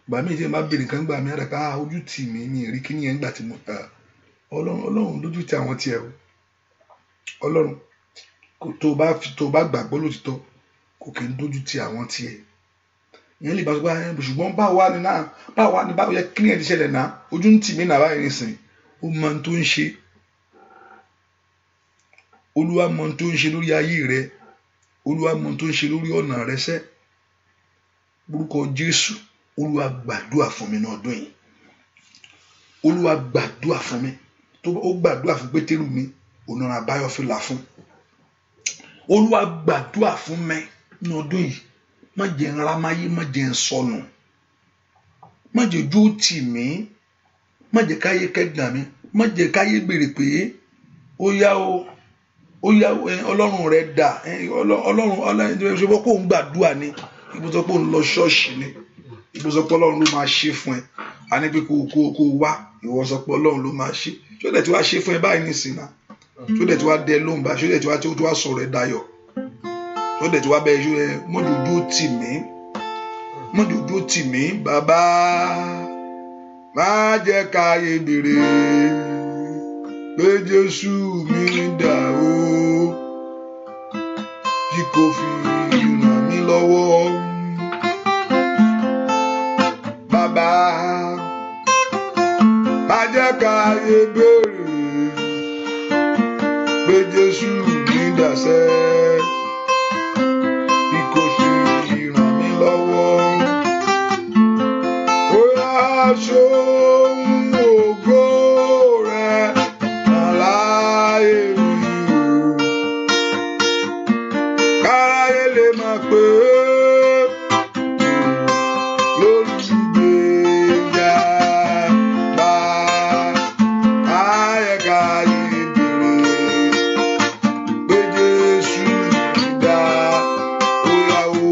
gbà mí tí ẹ bá bèrè nǹkan gbà mí àdàpá ojú tì mí mi rí kí nìyẹn gbà tí mo ta Ọlọ́run dojú tì àwọn tiẹ̀ o Ọlọ́run tó bá gbàgbọ́ lótìtọ́ kò kì í dojú tì àwọn tiẹ̀ ìyẹn lè bá sọ pé ṣùgbọ́n báwo yẹ kí ni ẹ̀ ti ṣẹlẹ̀ náà ojú ń tì mí náà báyìí nìsín ó mọ ohun tó ń ṣe. Olúwa mọ ohun tó ń ṣe lórí ayé rẹ, Olúwa mọ ohun tó ń ṣe lórí ọ̀nà rẹ sẹ́. Orúkọ Jésù, Olúwa gbàdúrà fún mi ní ọdún yìí. Olúwa gbàdúrà fún mi. Ó gbàdúrà fún Pétérù mi, ọ̀nà àbáyọ fi là fún. Olúwa gbàdúrà fún mi ní ọdún yìí. Má jẹ́ ń rámáyé, má jẹ́ ń sọnù, má jẹ́ ojú ó tì mí, má jẹ́ káyé kẹ́gàn mi, má jẹ́ káyé béèrè pé ó yá Ọlọ́run rẹ̀ dà, Ọlọ́run ṣe wọ́n kó ń gbàdúrà ni, ibo sọ pé òun lọ ṣọ́ọ̀ṣì ni, ibo sọ pé Ọlọ́run ló máa ṣe fún ẹ, a ní pé kó wá, ìwọ sọ pé Ọlọ́run ló máa ṣe. Ṣó dẹ̀ tí wàá ṣe fún ẹ báyìí nìsín náà, ṣó dẹ̀ tí wàá dẹ lóhùn báyìí, ṣó dẹ̀ tí wàá sọ̀rọ̀ ẹ dayọ̀, ṣó dẹ̀ tí wàá bẹ ṣó ẹ mọ́jọ́jú tì mí, bàbá má jẹ́ káyé béèrè pé Jésù mi dà o, tí kò fi ràn mí lọ́wọ́. Bàbá má jẹ́ káyé béèrè pé Jésù mi dà sẹ́, tí kò fi ràn mí lọ́wọ́. Ó yá ṣóhun ògo rẹ̀ hàn láyé mi o, káráyé lè mọ̀ pé lólùgbèjà bá ayẹ̀káyé béèrè pé Jésù mi dá, ó yá o,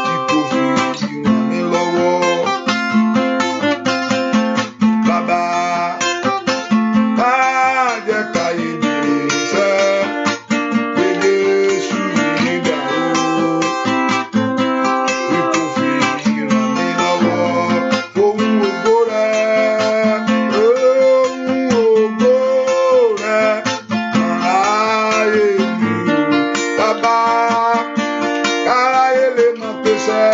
tí kò fi ràn mí lọ́wọ́. Bàbá má jẹ́ káyé béèrè sẹ́ pé Jésù mi dà o, tí kò fi ràn mí lọ́wọ́. Ohun ògo rẹ̀ hàn láyé mi o. Bàbá káráyé lè mọ̀ pé sẹ́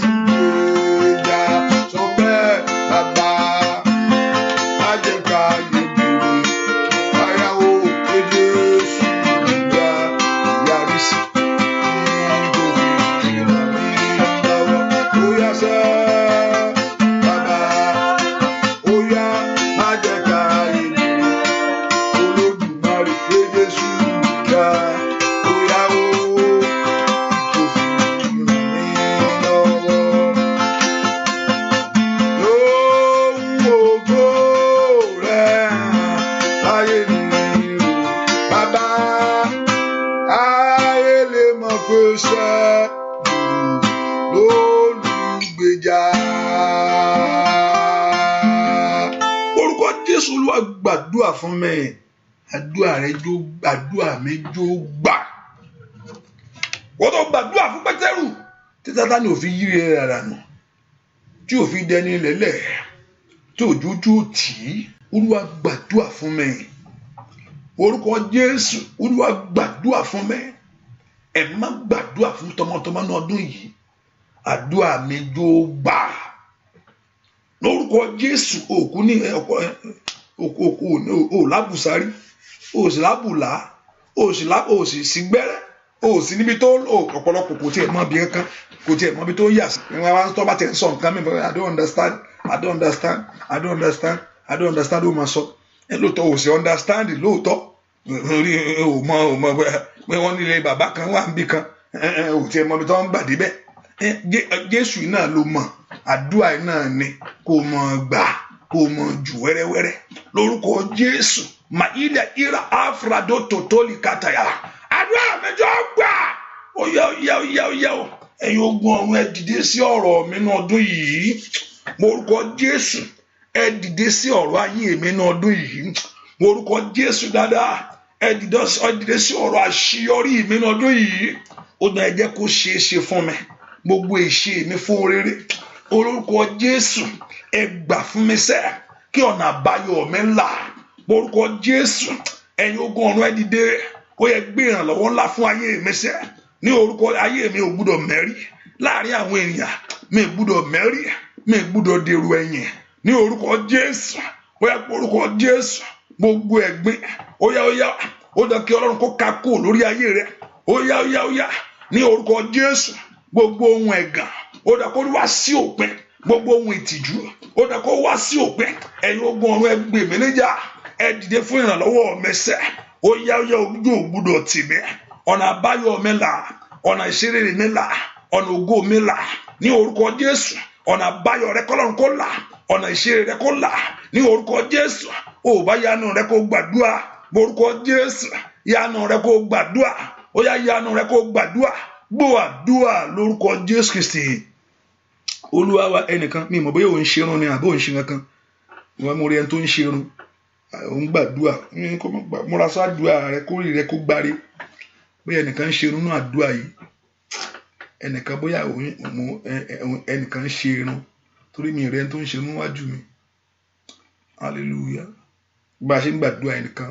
lólùgbèjà sọ bẹ́ẹ̀. Bàbá má jẹ́ káyé béèrè báyà o pé Jésù mi dá, yàrí sí tí kò fi ràn mí lọ́wọ́. Ó yá sẹ́ bàbá, ó yá má jẹ́ káyé béèrè Olódùmarè pé Jésù mi dá, ó yá o, tí kò fi ràn mí lọ́wọ́. Lóhùn ògo rẹ̀ hàn láyé mi o. Bàbá ayé lè mọ̀ pé sẹ́ lólùgbèjà. Orúkọ Jésù, Olúwa gbàdúrà fún mi, àdúrà mi jó gbà. Wọ́n tó gbàdúrà fún Pétérù tí Sátánì ò fi yí rẹ̀ dànù, tí ò fi dẹni lẹ́lẹ̀, tí òjòjú tì í. Olúwa gbàdúrà fún mi. Orúkọ Jésù, Olúwa gbàdúrà fún mi. Ẹ má gbàdúrà fún tọmọtọmọ ní ọdún yìí, àdúrà mi jó gbà. Lórúkọ Jésù, òkú ní o lábùsárí, o sì lábùlá, o sì sígbẹ́rẹ́, o sì níbi tó ọ̀pọ̀lọpọ̀ kò tiẹ̀ mọ bí kankan, kò tiẹ̀ mọ bí tó yà sí. Ìwọ̀n àwọn tó bá tiẹ̀ ń sọ nǹkan mi, I don't understand ó máa sọ. Lóòótọ́ o sì understand lóòótọ́, o mọ pé wọ́n nílé bàbá kan wà níbì kan, o tiẹ̀ mọ bí tó ń gbà débẹ̀. Jésù náà ló mọ̀, àdúrà náà ni kò mọ̀ gbà, kò mọ̀ jù wẹ́rẹ́wẹ́rẹ́. Lórúkọ Jésù, mà ilẹ̀ ìrà àfúrádó tòtólì kàtàyà, àdúrà mẹ́jọ gbà. Ó yá o, ẹ̀yin ogun ọ̀run ẹ dìde sí ọ̀rọ̀ mi ní ọdún yìí. Morúkọ Jésù, ẹ dìde sí ọ̀rọ̀ ayé mi ní ọdún yìí. Morúkọ Jésù dáadáa, ẹ dìde sí ọ̀rọ̀ àṣeyọrí mi ní ọdún yìí. Ó dùn ẹ jẹ́ kó ṣeé ṣe fún mi, gbogbo ìṣe mi fún rere. Orúkọ Jésù, ẹ gbà fún mi sẹ́ kí ọ̀nà àbáyọ mi là. Orúkọ Jésù, ẹ̀yin ogun ọ̀run ẹ dìde, ó yẹ gbé ìrànlọ́wọ́ ńlá fún ayé mi sẹ́ ní orúkọ ayé mi ò gbúdọ̀ mẹ́rí láàrin àwọn ènìyàn, mi ò gbúdọ̀ mẹ́rí, mi ò gbúdọ̀ dèrò ẹ̀yìn ní orúkọ Jésù. Ó yá orúkọ Jésù, gbogbo ẹ̀gbin ó yá ó dá kí Ọlọ́run kó ká kúrò lórí ayé rẹ. Ó yá ní orúkọ Jésù, gbogbo ohun ẹ̀gàn ó dá kó wá sí òpin, gbogbo ohun ìtìjú ó dá kó wá sí òpin. Ẹ̀yin ogun ọ̀run ẹ gbè mí níjà, ẹ dìde fún ìrànlọ́wọ́ mẹsẹ̀. Ó yá ojú ò gbúdọ̀ tì mí, ọ̀nà àbáyọ mi là, ọ̀nà ìṣeré mi là, ọ̀nà ògo mi là ní orúkọ Jésù. Ọ̀nà àbáyọ rẹ kọ́lọ́run kó là, ọ̀nà ìṣeré rẹ kó là ní orúkọ Jésù. Ó bá yanu rẹ kó gbàdúrà orúkọ Jésù, yanu rẹ kó gbàdúrà. Ó yá yanu rẹ kó gbàdúrà, gbọ́ àdúrà lórúkọ Jésù Kristi Olúwa wa. Ẹnìkan mi mọ̀ bóyá òun ṣerun ni àbí òun ṣe kankan, wọn mo rí ẹni tó ń ṣerun, òun gbàdúrà, múra sádùá rẹ kórìí rẹ kó gbáre. Bóyá ẹnìkan ń ṣerun nínú àdúrà yìí, ẹnìkan bóyá ẹnìkan ń ṣerun, torí mi rẹ ẹni tó ń ṣerun níwájú mi. Hallelujah. Bá a ṣe ń gbàdúrà ẹnìkan,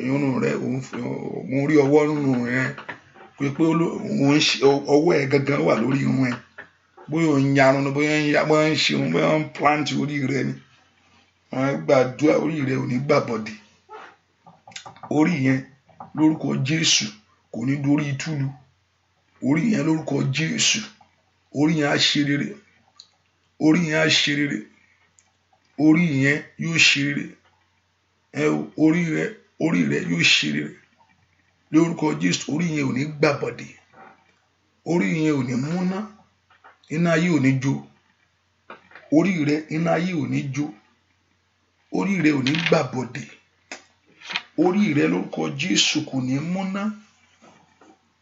irun rẹ mo rí ọwọ́ nínú rẹ pé ọwọ́ ẹ gangan wà lórí irun ẹ. Bóyá òun yarun ni, bóyá ń ṣerun, bóyá ń plant orí rẹ ni. Wọ́n gbàdúrà orí rẹ ò ní gbàbọ̀dì. Orí yẹn lórúkọ Jésù kò ní dorí ìtúlù. Orí yẹn lórúkọ Jésù, orí yẹn á ṣe rere. Orí yẹn á ṣe rere. Orí yẹn yóò ṣe rere. Orí rẹ yóò ṣe rere lórúkọ Jésù. Orí yẹn ò ní gbàbọ̀dì. Orí yẹn ò ní múná, iná ayé ò ní jó. Orí rẹ iná ayé ò ní jó. Orí rẹ ò ní gbàbọ̀dì. Orí rẹ lórúkọ Jésù kò ní múná.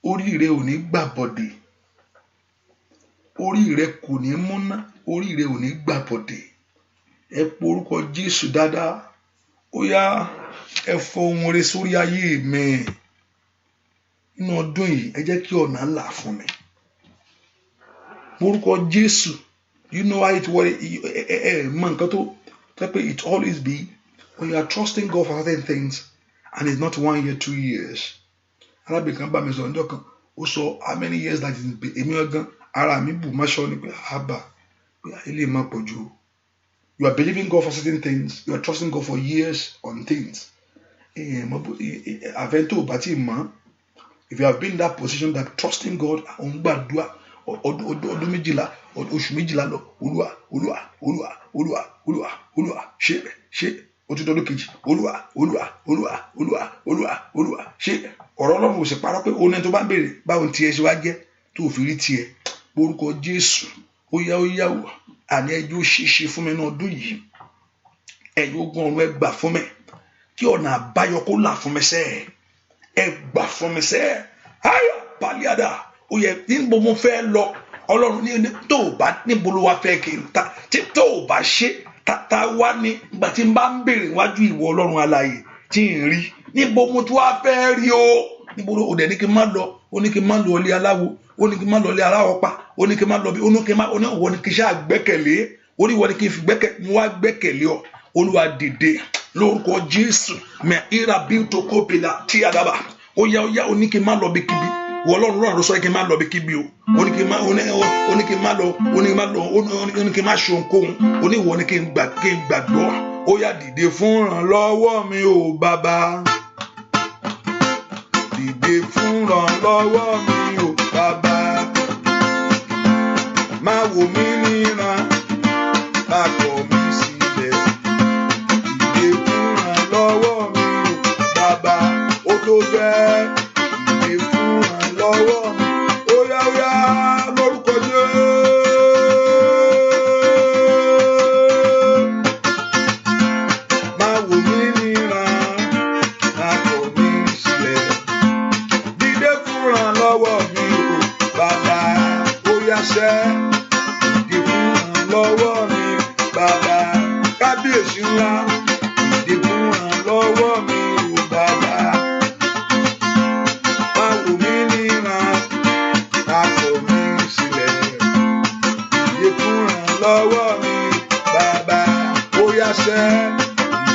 Orí rẹ ò ní gbàbọ̀dì. Orí rẹ kò ní múná. Orí rẹ ò ní gbàbọ̀dì. Ẹ po orúkọ Jésù dáadáa. Ó yá ẹ fọ ohun rere sórí ayé mi. Nínú ọdún yìí ẹ jẹ́ kí ọ̀nà là fún mi. Orúkọ Jésù, you know how it was. Man, it always be when you are trusting God for certain things and it's not 1 year, 2 years. Arábìnrin kan bá mi sọ ọjọ́ kan, ó sọ how many years that èmi ọgán ara mi bù má ṣọ ni pé àbá ilé má pọ̀ jù. You are believing God for certain things. You are trusting God for years on things. Avento bati ma. If you have been in that position that trusting God on gbàdúrà ọdún méjìlá, oṣù méjìlá lọ, Olúwa ṣe ó ti dọdún kejì, Olúwa ṣe ọ̀rọ̀ Ọlọ́run ò sì parọ́ pé òun ẹni tó bá ń béèrè báwo ni tiẹ̀ ṣe wá jẹ́ tó fi rí tiẹ̀. Orúkọ Jésù ó yá wò àní ẹjọ́ ṣíṣe fún mi ní ọdún yìí. Ẹ̀yin ogun ọ̀run ẹ gbà fún mi kí ọ̀nà àbáyọ kó là fún mi sẹ́. Ẹ gbà fún mi sẹ́. Ayọ̀ paliada ó yẹ níbo mo fẹ́ lọ. Ọlọ́run ní tó o bá níbo ló wá fẹ́ kí n ta tí tó o bá ṣe ta wá ní ìgbà tí n bá ń béèrè wájú ìwọ Ọlọ́run alààyè tí n rí níbo mo tún wá fẹ́ rí o. Níbo ló dẹ̀ ní kí n má lọ, ó ní kí n má lọ ilé aláwo, ó ní kí n má lọ ilé aláwọ̀ pa, ó ní kí n má lọ bí, ó ní kí n má, ó ní ìwọ ni kí n ṣáà gbẹ́kẹ̀lé, ó ní ìwọ ni kí n fi mo wá gbẹ́kẹ̀lé ọ. Olúwa dìde lórúkọ Jésù mẹ ira bí tó kó pèlà tí a dábàá. Ó yá ó ní kí n má lọ bí kíbi. Wọ Ọlọ́run ló sọ kí n má lọ bí kíbi o. Ó ní kí n má lọ, ó ní kí n má ṣe ohunkóhun. Ó ní ìwọ ni kí n gbàgbọ́. Ó yá dìde fún ìrànlọ́wọ́ mi o Bàbá. Dìde fún ìrànlọ́wọ́ mi o Bàbá. Má wò mí níran, má kọ̀ mí sílẹ̀. Dìde fún ìrànlọ́wọ́ mi o Bàbá. Ó tó bẹ́ẹ̀. Dìde fún ìrànlọ́wọ́ mi. Ó yá lórúkọ Jésù. Má wò mí níran, má kọ̀ mí sílẹ̀. Dìde fún ìrànlọ́wọ́ mi o Bàbá. Ó yá sẹ́. Dìde fún ìrànlọ́wọ́ mi Bàbá. Kábíyèsí ńlá. Dìde fún ìrànlọ́wọ́ mi o Bàbá. Má wò mí níran, má kọ̀ mí sílẹ̀. Dìde fún ìrànlọ́wọ́ mi Bàbá. Ó yá sẹ́.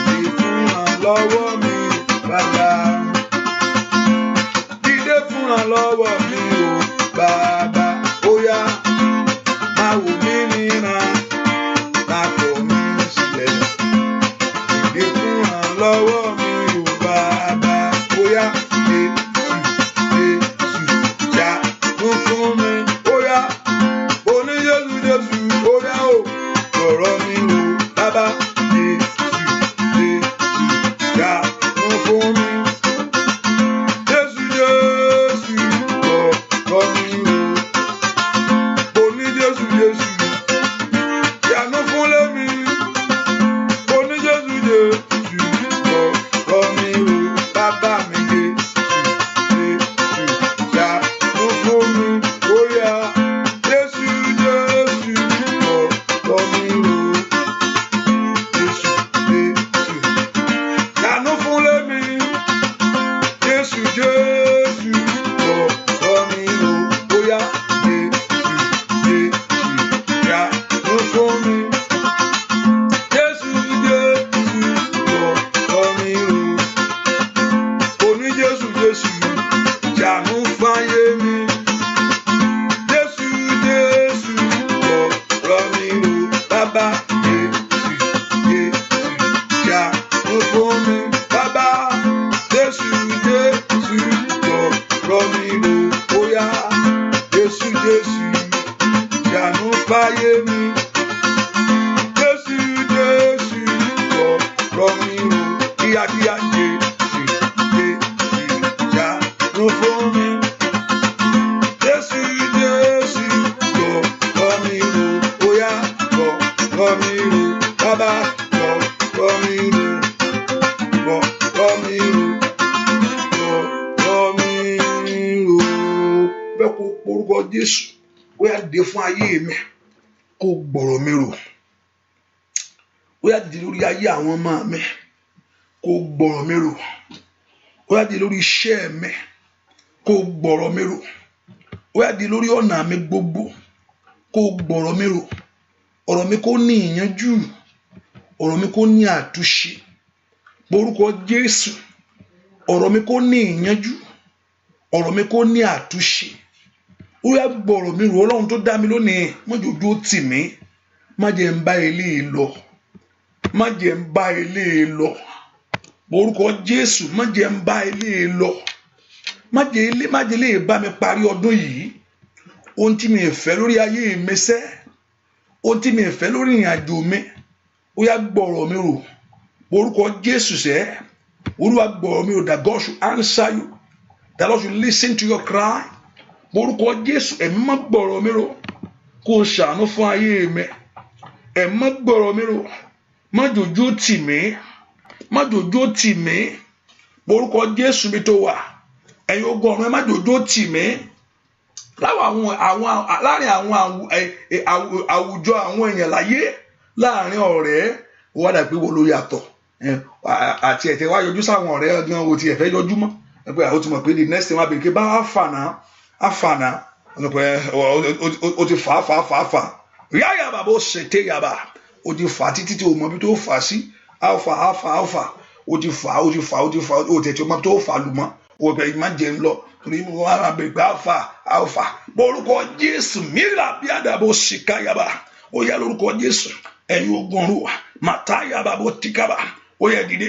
Dìde fún ìrànlọ́wọ́ mi Bàbá. Dìde fún ìrànlọ́wọ́ mi. fún mi. Ó yá, mo ní Jésù Jésù, ó yá o, ọ̀rọ̀ mi o, bàbá Jésù ṣàánú fún mi. Jésù Jésù, ọ̀rọ̀ mi o, mo ní Jésù Jésù, ṣàánú fún lẹ́mi. Mo ní Jésù Jésù, ọ̀rọ̀ mi o, bàbá mi ṣàánú fún mi. Ó yá, Jésù Jésù, ọ̀rọ̀ mi o, Jésù ṣàánú fún lẹ́mi. Jésù Jésù, ọ̀rọ̀ mi o, ó yá, Jésù ṣàánú fún mi. Jésù Jésù, ọ̀rọ̀ mi o, oní Jésù Jésù, ṣàánú fáyé mi. Jésù Jésù, ọ̀rọ̀ mi o, bàbá Jésù ṣàánú fún mi. Bàbá Jésù Jésù, ọ̀rọ̀ mi o, ó yá, Jésù Jésù, ṣàánú fáyé mi. Jésù Jésù, ọ̀rọ̀ mi o, kíákíá Jésù ṣàánú fún mi. Jésù Jésù, ọ̀rọ̀ mi o, ó yá, ọ̀rọ̀ mi o, bàbá ọ̀rọ̀ mi o, ọ̀rọ̀ mi o, ọ̀rọ̀ mi o. Bẹ́ẹ̀ kó porúkọ Jésù, ó yá dé fún ayé mi, kó gbọ̀rọ̀ mi rò. Ó yá dìde lórí ayé àwọn ọmọ mi, kó gbọ̀rọ̀ mi rò. Ó yá dìde lórí iṣẹ́ mi, kó gbọ̀rọ̀ mi rò. Ó yá dìde lórí ọ̀nà mi gbogbo, kó gbọ̀rọ̀ mi rò. Ọ̀rọ̀ mi kó ní ìyanjú, ọ̀rọ̀ mi kó ní àtúnṣe. Orúkọ Jésù, ọ̀rọ̀ mi kó ní ìyanjú, ọ̀rọ̀ mi kó ní àtúnṣe. Ó yá gbọ̀rọ̀ mi rò. Ọlọ́run tó dá mi lónìí, má jẹ́ ojú ó tì mí, má jẹ́ ń bá eléyìí lọ, má jẹ́ ń bá eléyìí lọ. Orúkọ Jésù, má jẹ́ ń bá eléyìí lọ, má jẹ́ eléyìí bá mi parí ọdún yìí. Ohun tí mi ò fẹ́ lórí ayé mi sẹ́, ohun tí mi ò fẹ́ lórí ìrìn àjò mi, ó yá gbọ̀rọ̀ mi rò. Orúkọ Jésù sẹ́, Olúwa gbọ̀rọ̀ mi rò. That God should answer you, that Lord should listen to your cry. Orúkọ Jésù, ẹ̀mí má gbọ̀rọ̀ mi rò, kó ṣàánú fún ayé mi. Ẹ̀mí má gbọ̀rọ̀ mi rò, má jòjó tì mí, má jòjó tì mí. Orúkọ Jésù mi tó wà, ẹ̀yin ogun ọ̀run, ẹ má jòjó tì mí. Láàrin àwọn àwùjọ àwọn èèyàn láyé, láàrin ọ̀rẹ́, wọ́n dà pé wo ló yàtọ̀. Àti ẹ̀tẹ̀ wá yọjú sáwọn ọ̀rẹ́ gan, o ti ẹ̀fẹ́ yọjú mọ́. Ẹgbẹ́ àwọn ti mọ̀ pé the next time wá bèrè pé bá àfànà o ti fà. Yáyà bàbá ó ṣètè yàbá, o ti fà títí tí o mọ bí tó fà sí. Alpha, o ti fà, o tẹ̀ tí o mọ bí tó fà lù mọ́. O bẹ̀ má jẹ́ ń lọ, torí mo wá bèrè pé alpha. Orúkọ Jésù, mìíràn bí àdàbò ṣìkà yàbá, ó yá lórúkọ Jésù. Ẹ̀yin ogun ọ̀run wà, màtá yàbá bó ti kábà, ó yá dìde.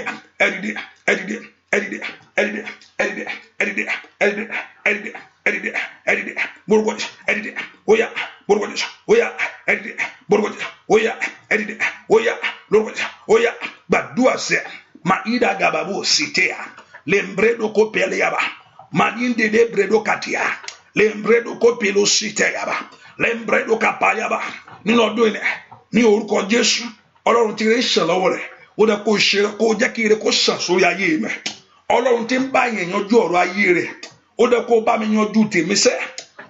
Borgoji, edide, oya, borgoji, oya, edide, borgoji, oya, edide, oya, borgoji, oya, gbàdúrà sẹ, ma ida gababu sitea, lembredo kopele yaba, ma inde de bredo katia, lembredo kopelo sitea yaba, lembredo kapayaba, nínú ọdún yìí, ní orúkọ Jésù, Ọlọ́run ti rẹ̀ ṣàlọ́wọ́ rẹ̀, ó dẹ̀ kó ṣe kó jẹ́ kí ire kó ṣàn sórí ayé mi. Ọlọ́run ti ń bá yẹn yanjú ọ̀rọ̀ ayé rẹ̀, ó dẹ̀ kó bá mi yanjú tèmi sẹ́.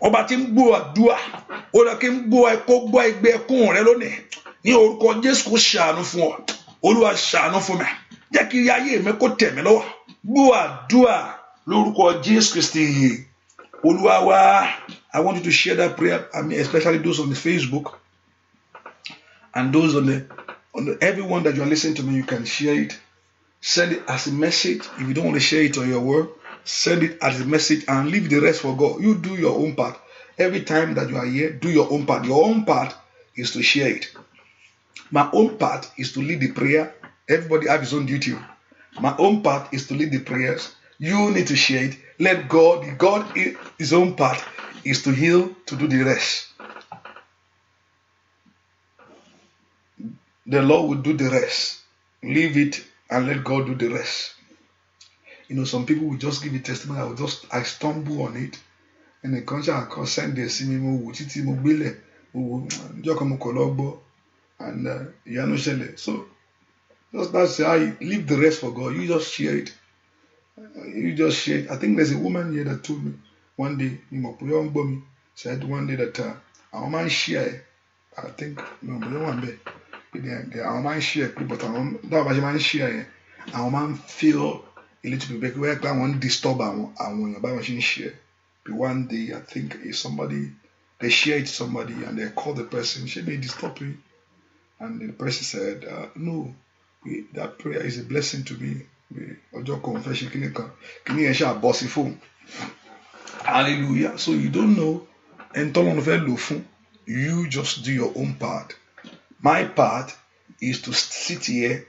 Ọba tí ń gbọ́ àdúrà, ó dẹ̀ kí ń gbọ́ ẹgbẹ́ ẹkún rẹ lónìí. Ní orúkọ Jésù kó ṣàánú fún ọ. Olúwa ṣàánú fún mi. Jẹ́ kí ayé mi kó tẹ̀ mí lọ́wọ́. Gbọ́ àdúrà lórúkọ Jésù Kristi. Olúwa wá. I want you to share that prayer, especially those on the Facebook and those on the everyone that you are listening to me, you can share it. Send it as a message. If you don't want to share it on your word, send it as a message and leave the rest for God. You do your own part. Every time that you are here, do your own part. Your own part is to share it. My own part is to lead the prayer. Everybody have his own duty. My own part is to lead the prayers. You need to share it. let God, his own part is to heal, to do the rest. The Lord will do the rest. Leave it and let God do the rest. Some people will just give a testimony. I stumble on it, and the conscience can send the see me and so that's how you leave the rest for God. You just share it. I think there's a woman here that told me one day, said one day that our man share. I think no, but one day our man share, but that was man share. Our man feel a little bit where I want to disturb our machine share. But one day I think if somebody they share it to somebody and they call the person, she may disturb me, and the person said, no, that prayer is a blessing to me. Hallelujah. So you don't know, and you just do your own part. My part is to sit here,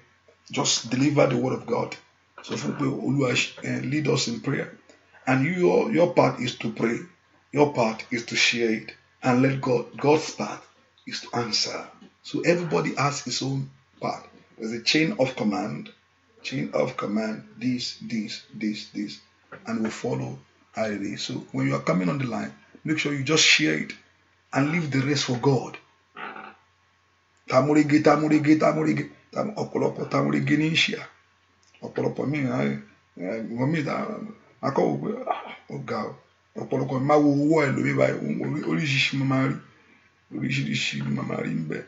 just deliver the word of God. So lead us in prayer. And your part is to pray. Your part is to share it. And let God's part is to answer. So everybody has his own part. There's a chain of command. This, and we'll follow ID. So when you are coming on the line, make sure you just share it and leave the rest for God. Tamurige ọ̀pọ̀lọpọ̀ tamurige ní ìṣíà ọ̀pọ̀lọpọ̀ mi ọ̀gá ọ̀pọ̀lọpọ̀ máa wo owó ẹ̀ lómi báyìí oríṣiríṣi máa rí ń bẹ̀.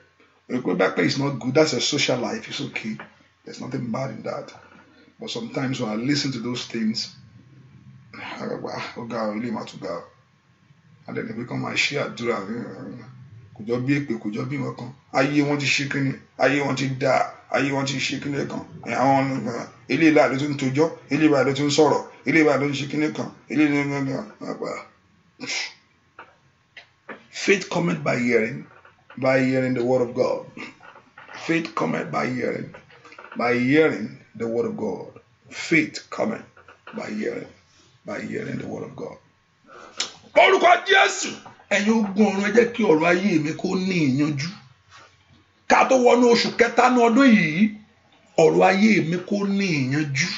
That place is not good. That's a social life. It's okay. There's nothing bad in that. But sometimes when I listen to those things, and then they become my share. Kùjọ bí èpè kùjọ bí wọn kan ayé wọn ti ṣe kíni ayé wọn ti dá ayé wọn ti ṣe kíni kan àwọn eléyìí láàrin tó ń tojọ́ eléyìí báyìí ló ti ń sọ̀rọ̀ eléyìí báyìí ló ń ṣe kíni kan eléyìí ló ń. Faith cometh by hearing the word of God. Faith cometh by hearing the word of God. Faith cometh by hearing the word of God. Orúkọ Jésù. Ẹ̀yin ogun ọ̀run ẹ jẹ́ kí ọ̀rọ̀ ayé mi kó ní ìyanjú. Ká tó wọnú oṣù kẹta ní ọdún yìí, ọ̀rọ̀ ayé mi kó ní ìyanjú.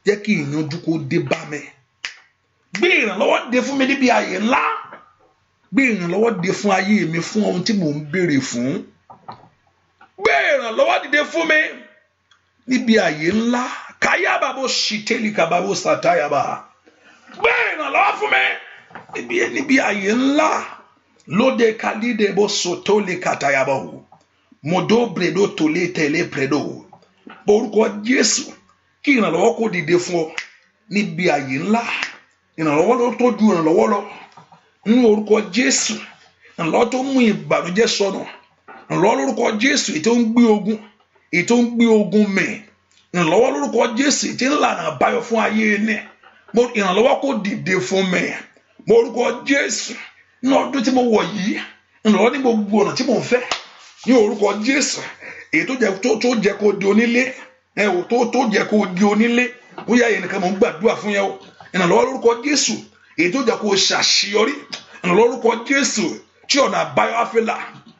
Jẹ́ kí ìyanjú kó dé bá mi. Gbé ìrànlọ́wọ́ dé fún mi níbi ààyè ńlá. Gbé ìrànlọ́wọ́ dé fún ayé mi fún ohun tí mò ń béèrè fún. Gbé ìrànlọ́wọ́ dìde fún mi níbi ààyè ńlá. Káyábà bó ṣìtẹ́lì kàbà bó sàtáyàbà. Gbé ìrànlọ́wọ́ fún mi. Níbi ààyè ńlá lóde kalide bó soto lè kàtàyàbọ̀ mọ̀dó bredo tó lè tẹ̀lé bredo. Orúkọ Jésù kí ìrànlọ́wọ́ kó dìde fún ọ níbi ààyè ńlá. Ìrànlọ́wọ́ ló tó ju ìrànlọ́wọ́ lọ. Nínú orúkọ Jésù ìrànlọ́wọ́ tó mú ìbànújẹ́ sọnù. Ìrànlọ́wọ́ lórúkọ Jésù èyí tó ń gbé ogun mì. Ìrànlọ́wọ́ lórúkọ Jésù tí ń lànà àbáyọ fún ayé ní. Ìrànlọ́wọ́ kó dìde fún mi. Mo orúkọ Jésù ní ọdún tí mo wọ̀ yìí ìrànlọ́wọ́ ní gbogbo ọ̀nà tí mo ń fẹ́ ní orúkọ Jésù èyí tó jẹ́ kó di onílé tó jẹ́ kó di onílé bóyá ẹnìkan mo ń gbàdúrà fún yẹn o ìrànlọ́wọ́ lórúkọ Jésù èyí tó jẹ́ kó ṣàṣeyọrí ìrànlọ́wọ́ lórúkọ Jésù tí ọ̀nà àbáyọ àfẹ́là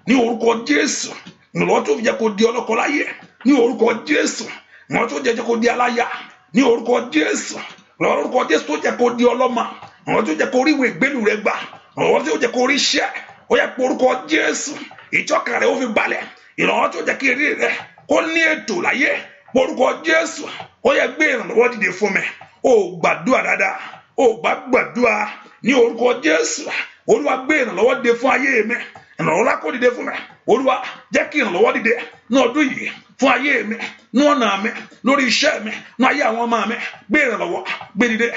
ní orúkọ Jésù ìrànlọ́wọ́ tó jẹ́ kó di ọlọ́kọ láyé ní orúkọ Jésù ìrànlọ́wọ́ tó jẹ́ kó di aláya ní orúkọ Jésù ìrànlọ́wọ́ lórúkọ Jésù tó jẹ́ kó di ọlọ́mọ àwọn tó jẹ́ kó rí ìwé ìgbélú rẹ gbà àwọn tó jẹ́ kó rí iṣẹ́ ó yẹ pé orúkọ Jésù ìjọkàn rẹ ó fi balẹ̀ ìrànwọ́ tó jẹ́ kí eré rẹ kó ní ètò láyé orúkọ Jésù ó yẹ gbé ìrànlọ́wọ́ dìde fún mi ó gbàdúrà dáadáa ó bá gbàdúrà ní orúkọ Jésù Olúwa gbé ìrànlọ́wọ́ dìde fún ayé mi ìrànlọ́wọ́ lákò dìde fún mi Olúwa jẹ́ kí ìrànlọ́wọ́ dìde ní ọdún yìí fún ayé mi ní ọ̀nà mi lórí iṣẹ́ mi ní ayé àwọn ọmọ mi gbé ìrànlọ́wọ́ gbẹdìdẹ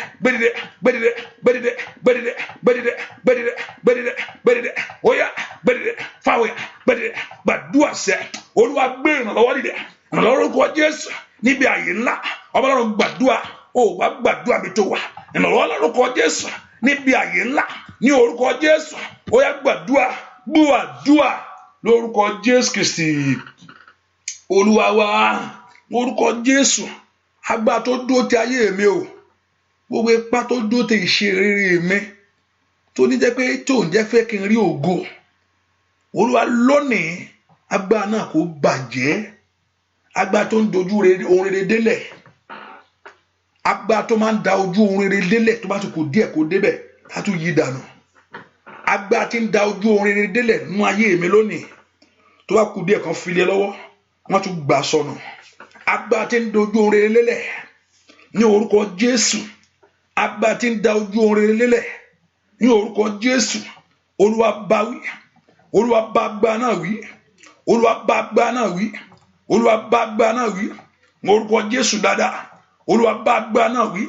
óyá gbẹdìdẹ fáwọyà gbẹdìdẹ gbàdúrà sẹ Olúwa gbé ìrànlọ́wọ́ dìde ìrànlọ́wọ́ lórúkọ Jésù níbi ààyè ńlá Ọlọ́run gbàdúrà ó wá gbàdúrà mi tó wà ìrànlọ́wọ́ lórúkọ Jésù níbi ààyè ńlá ní orúkọ Jésù óyá gbàdúrà gbúàdúà lórúkọ Jésù Kristi Olúwa wa orúkọ Jésù agbára tó dúró ti ayé mi o gbogbo ipá tó dóte ìṣe rere mi tó ní jẹ́ pé tó ń jẹ́ fẹ́ kí n rí ògo Olúwa lónìí agbára náà kó bàjẹ́ agbára tó ń dojú ohun rere délẹ̀ agbára tó máa ń da ojú ohun rere délẹ̀ tó bá ti kù díẹ̀ kó débẹ̀ á tún yí dànù agbára tí ń da ojú ohun rere délẹ̀ nú ayé mi lónìí tó bá kù díẹ̀ kan file lọ́wọ́ wọ́n tún gbà sọnù agbára tí ń da ojú ohun rere lélẹ̀ ní orúkọ Jésù agbára tí ń da ojú ohun rere lélẹ̀ ní orúkọ Jésù Olúwa bá wí Olúwa bá agbára náà wí Olúwa bá agbára náà wí Olúwa bá agbára náà wí ní orúkọ Jésù dáadáa Olúwa bá agbára náà wí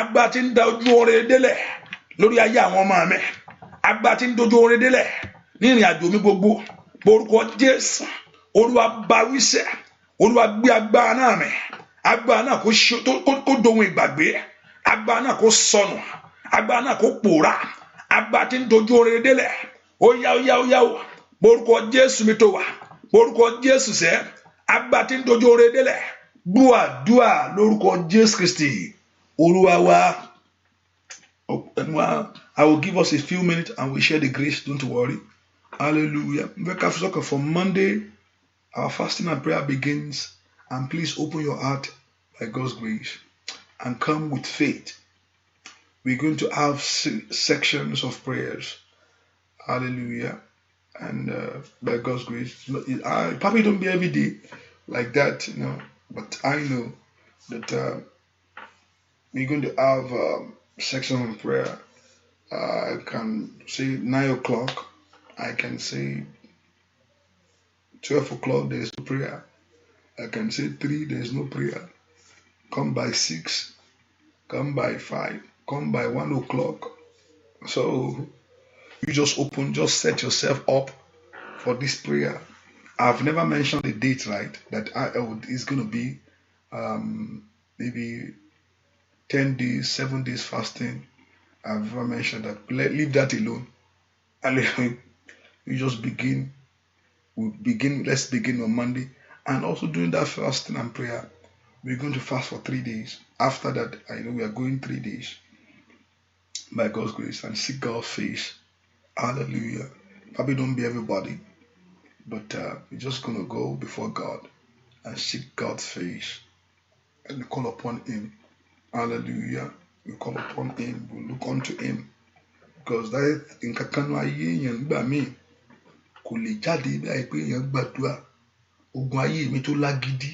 agbára tí ń da ojú ohun rere délẹ̀ lórí ayé àwọn ọmọ mi agbára tí ń dojú ohun rere délẹ̀ ní ìrìn àjò mi gbogbo orúkọ Jésù Olúwa bá wí sẹ́ Olúwa gbé agbára náà mì agbára náà kó dohun ìgbàgbé agbára náà kó sọnù agbára náà kó pòórá agbára tí ń dojú ohun rere délẹ̀ ó yá o orúkọ Jésù mi tó wà orúkọ Jésù sẹ́ agbára tí ń dojú ohun rere délẹ̀ gbọ́ àdúrà lórúkọ Jésù Kristi Olúwa wa. I will give us a few minutes and we share the grace. Don't worry. Hallelujah. From Monday, our fasting and prayer begins. And please open your heart by God's grace and come with faith. We're going to have sections of prayers. Hallelujah. And by God's grace, I probably don't be every day like that, but I know that we're going to have section of prayer. I can say 9 o'clock. I can say 12 o'clock, there is no prayer. I can say 3, there is no prayer. Come by 6, come by 5, come by 1 o'clock. So you just set yourself up for this prayer. I've never mentioned the date, right? That it's going to be maybe 10 days, 7 days fasting. I've never mentioned that. Leave that alone. And you just begin. Let's begin on Monday. And also during that fasting and prayer, we're going to fast for 3 days. After that, I know we are going 3 days by God's grace and seek God's face. Hallelujah. Probably don't be everybody, but we're just going to go before God and seek God's face and call upon Him. Hallelujah. We call upon Him. We look unto Him. Because that in kakanu ayé yẹn gbà mí kò lè jáde bí àìpé yẹn gbàdúrà ogun ayé mi tó lágídí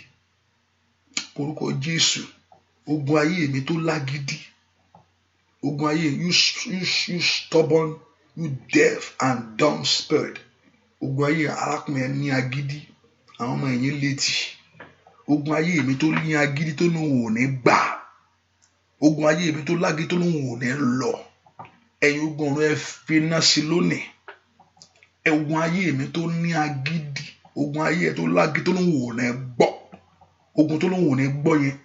orúkọ Jésù ogun ayé mi tó lágídí ogun ayé you stubborn, you deaf and dumb spirit ogun ayé arákùnrin ní agídí àwọn ọmọ ẹ̀yìn létí ogun ayé mi tó ní agídí tó lóun ò ní gbà ogun ayé mi tó lágídí tó lóun ò ní lọ ẹ̀yin ogun ọ̀run ẹ fi iná sí lónìí ogun ayé mi tó ní agídí ogun ayé tó lágídí tó lóun ò ní gbọ́ ogun tó lóun ò ní gbọ́ yẹn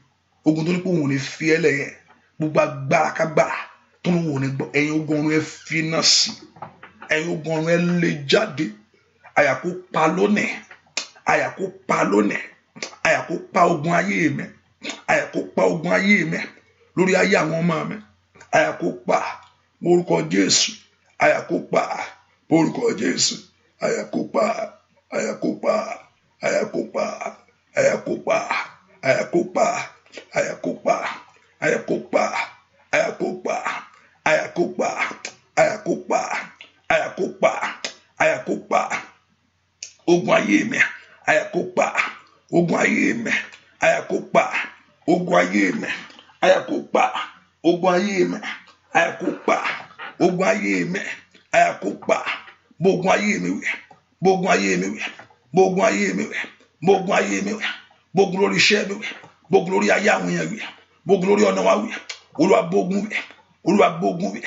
ogun tó ní pé òun ò ní fi ẹlẹ yẹn gbogbo agbára kágbára tó lóun ò ní gbọ́ ẹ̀yin ogun ọ̀run ẹ fi iná sí ẹ̀yin ogun ọ̀run ẹ lé jáde àyà kó pa lónìí àyà kó pa lónìí àyà kó pa ogun ayé mi àyà kó pa ogun ayé mi lórí ayé àwọn ọmọ mi àyà kó pa orúkọ Jésù àyà kó pa orúkọ Jésù àyà kó pa àyà kó pa àyà kó pa àyà kó pa àyà kó pa àyà kó pa àyà kó pa àyà kó pa àyà kó pa àyà kó pa àyà kó pa àyà kó pa ogun ayé mi àyà kó pa ogun ayé mi àyà kó pa ogun ayé mi àyà kó pa ogun ayé mi àyà kó pa ogun ayé mi àyà kó pa bogun ayé mi wí bogun ayé mi wí bogun ayé mi wí bogun ayé mi wí bogun lórí iṣẹ́ mi wí bogun lórí ayé àwọn èèyàn wí bogun lórí ọ̀nà wa wí Olúwa bogun wí Olúwa bogun wí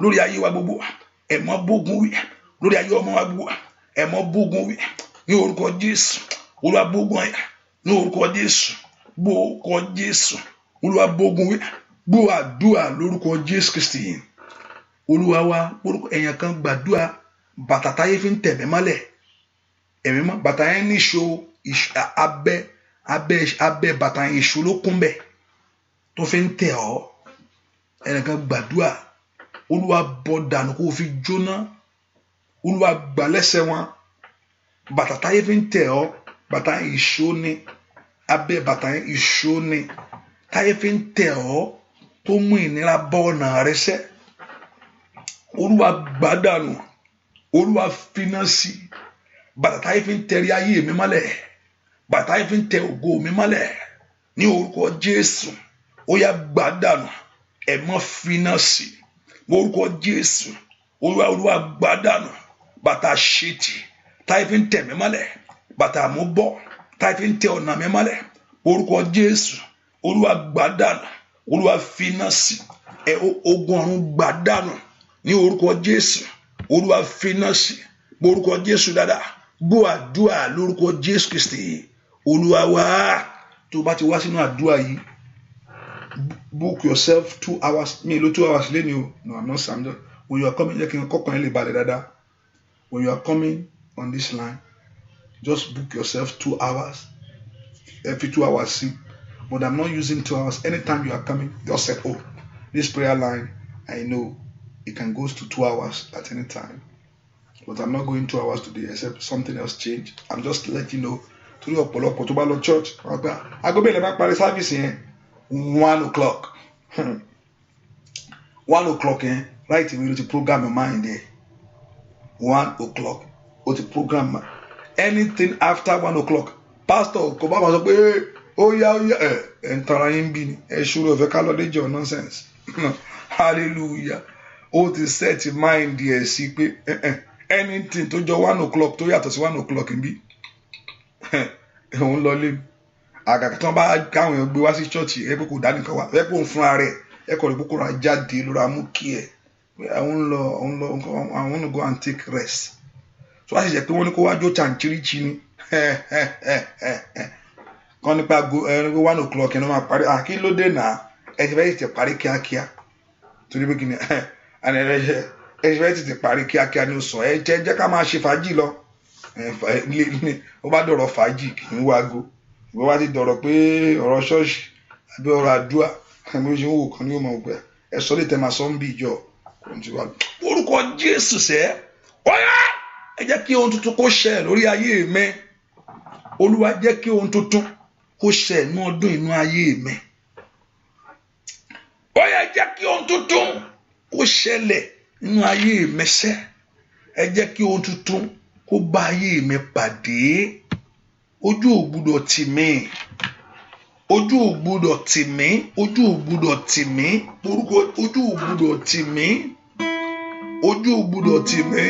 lórí ayé wa gbogbo ẹ̀mọ́ bogun wí lórí ayé ọmọ wa gbogbo ẹ̀mọ́ bogun wí ní orúkọ Jésù Olúwa bogun ayé ní orúkọ Jésù gbórúkọ Jésù Olúwa bogun wí gbọ́ àdúrà lórúkọ Jésù Kristi Olúwa wa orúkọ èèyàn kan gbàdúrà bàtà táyé fi ń tẹ̀mí mọ́lẹ̀ ẹ̀mí mọ́ bàtà yẹn ní ìṣó abẹ́ bàtà yẹn ìṣó ló kún bẹ̀ tó fi ń tẹ̀ ọ́ ẹnìkan gbàdúrà Olúwa bọ́ dànù kó fi jóná Olúwa gbà lẹ́sẹ̀ wọn bàtà táyé fi ń tẹ̀ ọ́ bàtà ìṣó ni abẹ́ bàtà ìṣó ni táyé fi ń tẹ̀ ọ́ tó mú ìnira bọ́ ọ̀nà rẹ sẹ́ Olúwa gbà dànù Olúwa finá sí bàtà táyé fi ń tẹ̀rí ayé mi mọ́lẹ̀ bàtà táyé fi ń tẹ ògo mi mọ́lẹ̀ ní orúkọ Jésù ó yá gbà dànù ẹ mọ́ finá sí orúkọ Jésù Olúwa gbà dànù bàtà ṣètì táyé fi ń tẹ̀ mí mọ́lẹ̀ bàtà àmúbọ̀ táyé fi ń tẹ ọ̀nà mi mọ́lẹ̀ orúkọ Jésù Olúwa gbà dànù Olúwa finá sí ogun ọ̀run gbà dànù ní orúkọ Jésù Olúwa finá sí orúkọ Jésù dáadáa gbọ́ àdúrà lórúkọ Jésù Kristi Olúwa wá tó bá ti wá sínú àdúrà yìí book yourself 2 hours mi lo 2 hours lẹ́ni o no I'm not Sam just when you are coming jẹ́ kí n kọ́kàn yín lè balẹ̀ dáadáa when you are coming on this line just book yourself 2 hours every 2 hours see but I'm not using 2 hours anytime you are coming just say oh this prayer line I know it can go to 2 hours at any time but I'm not going 2 hours today except something else change I'm just letting you know torí ọ̀pọ̀lọpọ̀ tó bá lọ church agbóbẹ̀lẹ̀ bá parí service yẹn 1 o'clock 1 o'clock yẹn right away ló ti program your mind there 1 o'clock ó ti program anything after 1 o'clock pastor kò bá ma sọ pé ó yá ẹ̀ ń tara yín bí ni ẹ̀ ṣúrò ọ̀fẹ́ ká lọ léjọ́ nonsense hallelujah ó ti set mind ẹ̀ sí pé anything tó jọ 1 o'clock tó yàtọ̀ sí 1 o'clock ń bí òun lọ lé àgàkà tí wọ́n bá káwọn èèyàn gbé wá sí church ẹ pé kò dá nìkan wá ẹ pé òun fúnra rẹ̀ ẹ kọ̀ lè kókó ra jáde lóra mú kí ẹ àwọn ń lọ àwọn ń go and take rest so wá sì jẹ́ pé wọ́n ní kó wá jó chàǹchíríchì ni kan nípa 1 o'clock ẹni wọ́n máa parí kí ló dé náà ẹ ti fẹ́ tètè parí kíákíá torí pé kí ni ẹ ti fẹ́ tètè parí kíákíá ni ó sọ ẹ jẹ́ ká máa ṣe fàájì lọ ó bá dọ̀rọ̀ fàájì kì í wágo bó bá ti dọ̀rọ̀ pé ọ̀rọ̀ ṣọ́ọ̀ṣì àbí ọ̀rọ̀ àdúrà àbí ó ṣe ń wò kan ní òmò ògbẹ́ ẹ sọ lè tẹ́ máa sọ ń bí ìjọ kò ní ti wá. orúkọ Jésù sẹ́ ọ̀yá ẹ jẹ́ kí ohun tuntun kó ṣẹ lórí ayé mi Olúwa jẹ́ kí ohun tuntun kó ṣẹ inú ọdún inú ayé mi ọ̀yá ẹ jẹ́ kí ohun tuntun kó ṣẹlẹ̀ nínú ayé mi sẹ́ ẹ jẹ́ kí ohun tuntun kó bá ayé mi pàdé ojú ò gbúdọ̀ tì mí ojú ò gbúdọ̀ tì mí ojú ò gbúdọ̀ tì mí orúkọ ojú ò gbúdọ̀ tì mí ojú ò gbúdọ̀ tì mí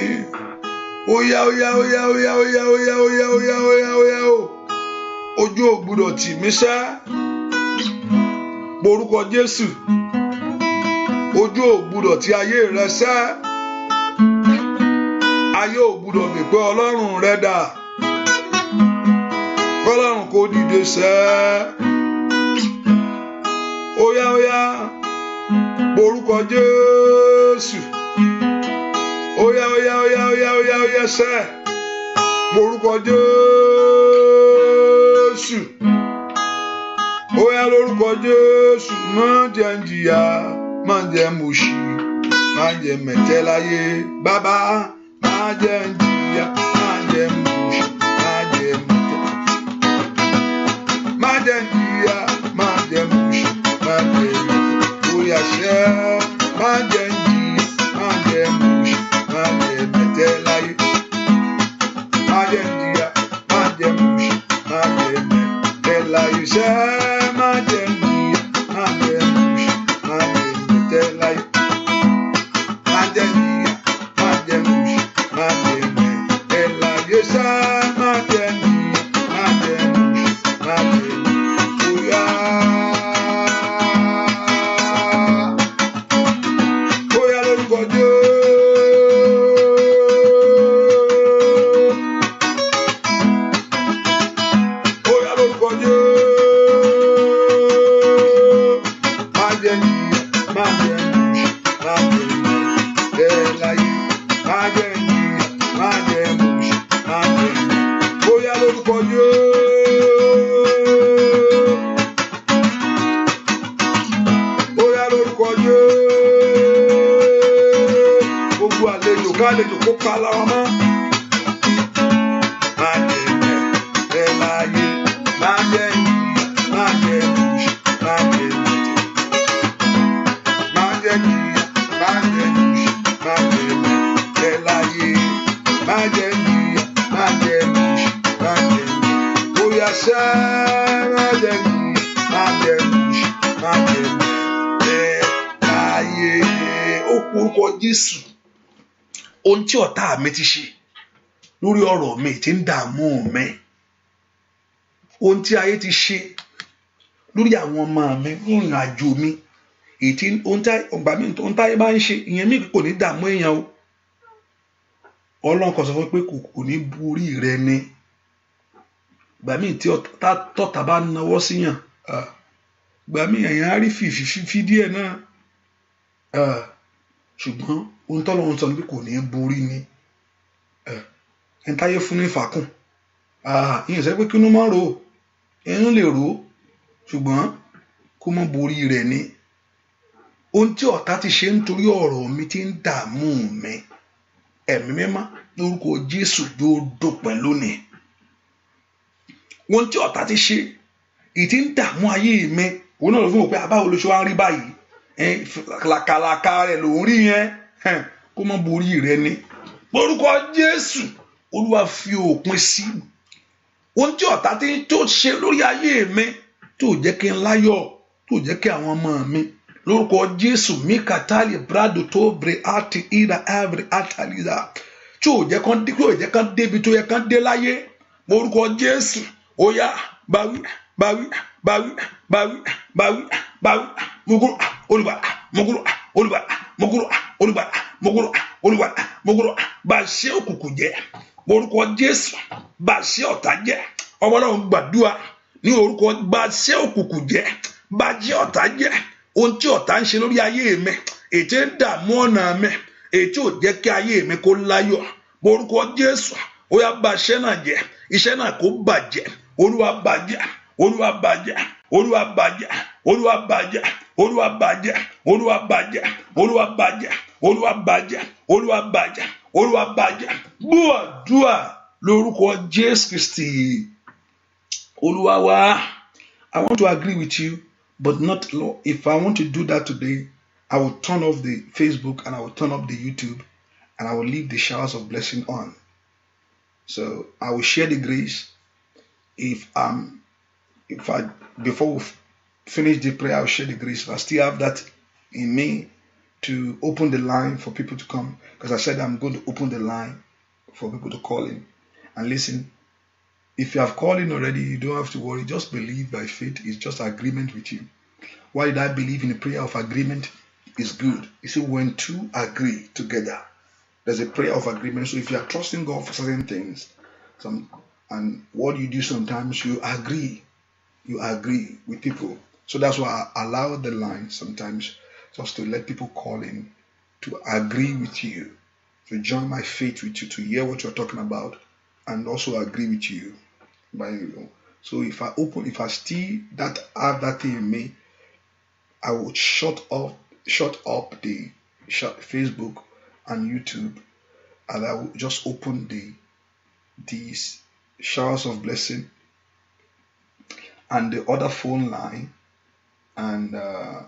óyá óyá óyá óyá óyá óyá óyá óyá óyá óyá o ojú ò gbúdọ̀ tì mí sá orúkọ Jésù ojú ò gbúdọ̀ tì ayé rẹ sá ayé ò gbúdọ̀ mọ̀ pé Ọlọ́run rẹ dà Ọlọ́run kò dìde sẹ́ óyá óyá orúkọ Jésù óyá óyá óyá óyá óyá óyá sẹ́ orúkọ Jésù óyá lórúkọ Jésù má jẹ́ ń jìyà má jẹ́ mòṣì má jẹ́ mẹ̀tẹ́ láyé bàbá má jẹ́ ń jìyà má jẹ́ mòṣì má jẹ́ mẹ̀tẹ́ má jẹ́ ń jìyà má jẹ́ mòṣì má jẹ́ mẹ̀tẹ́ óyá sẹ́ má jẹ́ ń jìyà má jẹ́ mòṣì má jẹ́ mẹ̀tẹ́ láyé má jẹ́ ń jìyà má jẹ́ mòṣì má jẹ́ mẹ̀tẹ́ láyé sẹ́ má jẹ́ ń jìyà má jẹ́ mòṣì má jẹ́ mẹ̀tẹ́ láyé má jẹ́ ń jìyà má jẹ́ mòṣì má jẹ́ mẹ̀tẹ́ láyé sẹ́ má jẹ́ ń jìyà má jẹ́ mòṣì má jẹ́ óyá palọ́mọ́. Má jẹ́ bẹ́ẹ̀ láyé, má jẹ́ yíyá, má jẹ́ lùsì, má jẹ́ lùtẹ̀. Má jẹ́ yíyá, má jẹ́ lùsì, má jẹ́ bẹ́ẹ̀ láyé. Má jẹ́ yíyá, má jẹ́ lùsì, má jẹ́ lùtẹ̀. Bóyá ṣá má jẹ́ yíyá, má jẹ́ lùsì, má jẹ́ bẹ́ẹ̀ láyé. Ó porúkọ Jésù. Ohun tí ọ̀tá mi ti ṣe lórí ọ̀rọ̀ mi tí ń dààmú mi, ohun tí ayé ti ṣe lórí àwọn ọmọ mi, ìrìn àjò mi, ohun táyé bá ń ṣe, ìyẹn mi kò ní dààmú èèyàn o. Ọlọ́run kan sọ fún pé kò ní borí rẹ ni. Ìgbà míì tí tọ́ta bá nawọ́ síyàn, ìgbà míì èèyàn á rí fìfì díẹ̀ náà, ṣùgbọ́n ohun tọ́lọ́run sọ ni pé kò ní borí ni. Ẹni táyé fún ní ìfàkùn, ìyẹn sọ pé kí inú máa ro, inú lè ro, ṣùgbọ́n kó má borí rẹ̀ ni. Ohun tí ọ̀tá ti ṣe nítorí ọ̀rọ̀ mi tí ń dààmú mi, ẹ̀mí mímọ́ lórúkọ Jésù yóò dópin lónìí. Ohun tí ọ̀tá ti ṣe ìtí ń dààmú ayé mi, òun náà ló fún mi pé abáwo ló ṣe wá ń rí báyìí, làkàlàkà rẹ̀ ló ń rí yẹn, kó má borí rẹ̀ ni. Lórúkọ Jésù, Olúwa fi òpin sí ohun tí ọ̀tá tó ṣe lórí ayé mi, tó jẹ́ kí n láyọ̀, tó jẹ́ kí àwọn ọmọ mi, lórúkọ Jésù, mikatali brado tó bre àti ida every ataliza, tí ò jẹ́ kán débi tó yẹ kán dé láyé. Lórúkọ Jésù, ó yá báwí báwí báwí báwí báwí báwí muguru Olúwa muguru Olúwa muguru Olúwa muguru Olúwa muguru. Bá ṣe òkùnkùn jẹ́ orúkọ Jésù, bá ṣe ọ̀tá jẹ́ ọmọ náà ń gbàdúrà ní orúkọ. Bá ṣe òkùnkùn jẹ́, bá ṣe ọ̀tá jẹ́ ohun tí ọ̀tá ń ṣe lórí ayé mi, ètò ń dààmú ọ̀nà mi, ètò ò jẹ́ kí ayé mi kó láyọ̀. Orúkọ Jésù, ó yá bá iṣẹ́ náà jẹ́, iṣẹ́ náà kó bàjẹ́. Olúwa bàjẹ́, Olúwa bàjẹ́, Olúwa bàjẹ́, Olúwa bàjẹ́, Olúwa bàjẹ́, Olúwa bàjẹ́, Olúwa bàjẹ́, Olúwa bàjẹ́, Olúwa bàjẹ́, Olúwa bàjẹ́. Gbọ́ àdúrà lórúkọ Jésù Kristi Olúwa wa. I want to agree with you, but not if I want to do that today, I will turn off the Facebook and I will turn up the YouTube and I will leave the showers of blessing on. So I will share the grace. Before we finish the prayer, I'll share the grace. If I still have that in me to open the line for people to come, because I said I'm going to open the line for people to call in and listen. If you have called in already, you don't have to worry. Just believe by faith. It's just agreement with you. Why did I believe in the prayer of agreement? It's good. You see, when two agree together, there's a prayer of agreement. So if you are trusting God for certain things, and what you do sometimes, you agree with people. So that's why I allow the line sometimes just to let people call in to agree with you, to join my faith with you, to hear what you're talking about, and also agree with you. So if I still have that thing in me, I will shut up the Facebook and YouTube, and I will just open these showers of blessing and the other phone line and the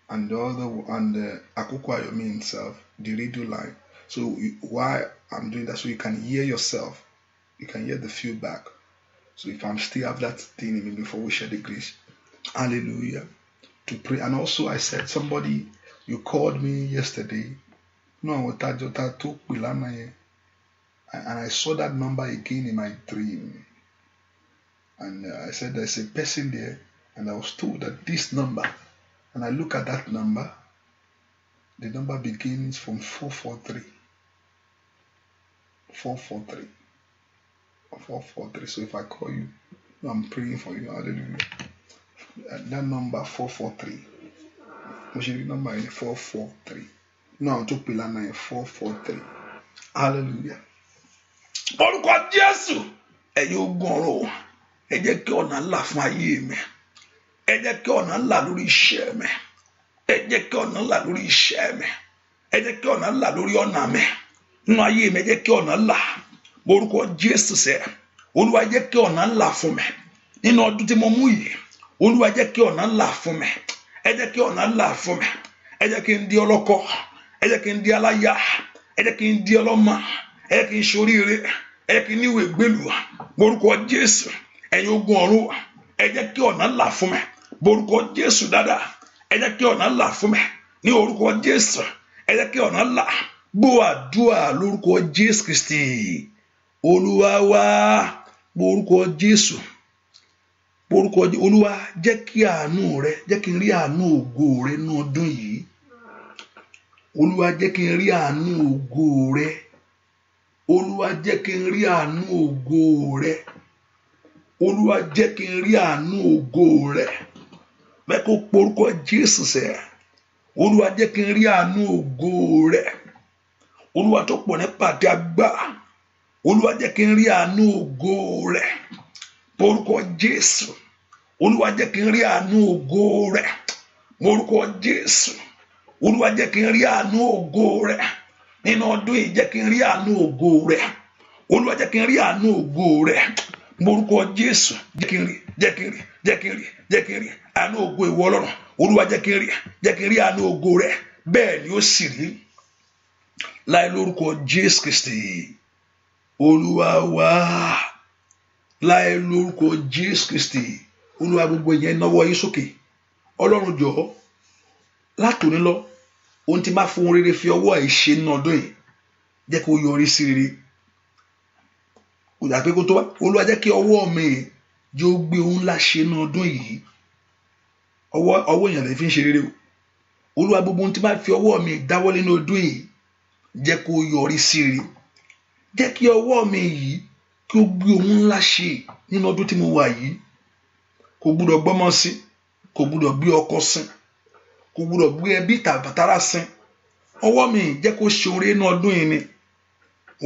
Akoko Ayomi himself, the radio line. So why I'm doing that, so you can hear yourself, you can hear the feedback. So if I'm still have that thing in me before we share the grace, hallelujah, to pray. And also I said, somebody, you called me yesterday, and I saw that number again in my dream. And I said, there's a person there, and I was told that this number, and I look at that number, the number begins from 443. 443. 443. So if I call you, I'm praying for you. Hallelujah. That number 443. What's your number? 443. No, I'm talking about 443. Hallelujah. Orúkọ Jésù, ẹ̀yin ogun ọ̀run, ẹ jẹ́ kí ọ̀nà ńlá fún ayé mi. Ẹ jẹ́ kí ọ̀nà ńlá lórí iṣẹ́ mi. Ẹ jẹ́ kí ọ̀nà ńlá lórí iṣẹ́ mi. Ẹ jẹ́ kí ọ̀nà ńlá lórí ọ̀nà mi. nínú ayé mi jẹ́ kí ọ̀nà là orúkọ Jésù sẹ́ Olúwa jẹ́ kí ọ̀nà là fún mi nínú ọdún tí mo mú yìí Olúwa jẹ́ kí ọ̀nà là fún mi ẹ jẹ́ kí ọ̀nà là fún mi ẹ jẹ́ kí n di ọlọ́kọ ẹ jẹ́ kí n di aláya ẹ jẹ́ kí n di ọlọ́mọ ẹ jẹ́ kí n ṣoríire ẹ jẹ́ kí n níwèé gbèlú orúkọ Jésù ẹ̀yin ogun ọ̀run ẹ jẹ́ kí ọ̀nà là fún mi orúkọ Jésù dáadáa ẹ jẹ́ kí ọ̀nà là fún mi ní orúkọ Jésù ẹ jẹ́ kí ọ̀nà là gbọ́ àdúrà lórúkọ Jésù Kristi Olúwa wa orúkọ Jésù orúkọ Olúwa jẹ́ kí àánú rẹ jẹ́ kí n rí àánú ògo rẹ ní ọdún yìí Olúwa jẹ́ kí n rí àánú ògo rẹ Olúwa jẹ́ kí n rí àánú ògo rẹ Olúwa jẹ́ kí n rí àánú ògo rẹ bẹ́ẹ̀ kó porúkọ Jésù sẹ́ Olúwa jẹ́ kí n rí àánú ògo rẹ Olúwa tó pọ̀ nípa àti agbára Olúwa jẹ́ kí n rí àánú ògo rẹ porúkọ Jésù Olúwa jẹ́ kí n rí àánú ògo rẹ porúkọ Jésù Olúwa jẹ́ kí n rí àánú ògo rẹ nínú ọdún yìí jẹ́ kí n rí àánú ògo rẹ Olúwa jẹ́ kí n rí àánú ògo rẹ porúkọ Jésù jẹ́ kí n rí àánú ògo ìwọ Ọlọ́run Olúwa jẹ́ kí n rí àánú ògo rẹ bẹ́ẹ̀ ni ó sì rí láì lórúkọ Jésù Kristi Olúwa wa láì lórúkọ Jésù Kristi Olúwa gbogbo ìyẹn náwó yín sókè Ọlọ́run jọ̀ọ́ látòní lọ ohun tí máa fún rere fi ọwọ́ ẹ̀ ṣe ní ọdún yìí jẹ́ kó yọrí sí rere kò dà pé kó tó wá Olúwa jẹ́ kí ọwọ́ mi yóò gbé ohun ńlá ṣe ní ọdún yìí ọwọ́ èèyàn lè fi ń ṣe rere o Olúwa gbogbo ohun tí máa fi ọwọ́ mi dáwọ́lé ní ọdún yìí jẹ́ kó yọrí sí rere jẹ́ kí ọwọ́ mi yìí kí ó gbé ohun ńlá ṣe nínú ọdún tí mo wà yìí kò gbúdọ̀ gbọ́mọ sí kò gbúdọ̀ gbé ọkọ sí kò gbúdọ̀ gbé ẹbí tàbátárà sí ọwọ́ mi jẹ́ kó ṣe oore ní ọdún yìí ni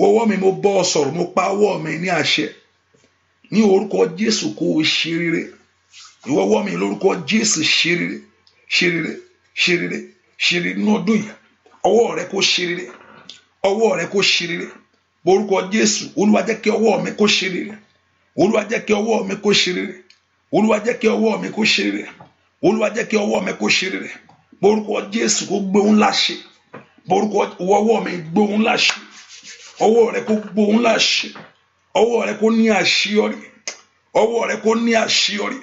ọwọ́ mi mo bọ́ ọ sọ̀rọ̀ mo pa ọwọ́ mi ní àṣẹ ní orúkọ Jésù kó o ṣe rere ìwọ ọwọ́ mi lórúkọ Jésù ṣe rere ṣe rere ṣe rere ṣe rere ní ọdún yìí ọwọ́ rẹ kó ṣe rere ọwọ́ rẹ kó ṣe rere orúkọ Jésù Olúwa jẹ́ kí ọwọ́ mi kó ṣe rere Olúwa jẹ́ kí ọwọ́ mi kó ṣe rere Olúwa jẹ́ kí ọwọ́ mi kó ṣe rere Olúwa jẹ́ kí ọwọ́ mi kó ṣe rere orúkọ Jésù kó gbé ohun ńlá ṣe orúkọ ọwọ́ mi gbé ohun ńlá ṣe ọwọ́ rẹ kó gbé ohun ńlá ṣe ọwọ́ rẹ kó ní àṣeyọrí ọwọ́ rẹ kó ní àṣeyọrí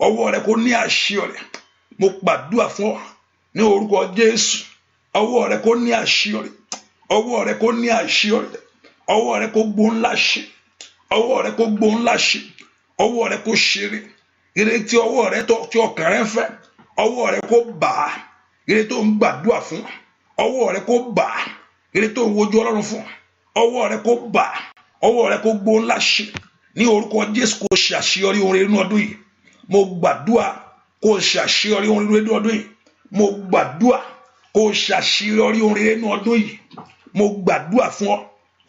ọwọ́ rẹ kó ní àṣeyọrí mo gbàdúrà fún ọ ní orúkọ Jésù ọwọ́ rẹ kó ní àṣeyọrí ọwọ́ rẹ kó ní àṣeyọrí ọwọ́ rẹ kó gbó ńlá ṣe ọwọ́ rẹ kó gbó ńlá ṣe ọwọ́ rẹ kó ṣeré ìrètí ọwọ́ rẹ tí ọkàn rẹ fẹ́ ọwọ́ rẹ kó bà á ìrètí tó ń gbàdúrà fún ọwọ́ rẹ kó bà á ìrètí tó ń wojú Ọlọ́run fún ọwọ́ rẹ kó bà á ọwọ́ rẹ kó gbó ńlá ṣe ní orúkọ Jésù kó ṣe àṣeyọrí ohun rere nínú ọdún yìí mo gbàdúrà kó ṣe àṣeyọrí ohun rere nínú ọdún yìí mo gbàdúrà kó ṣe àṣeyọrí ohun rere nínú ọdún yìí mo gbàdúrà fún ọ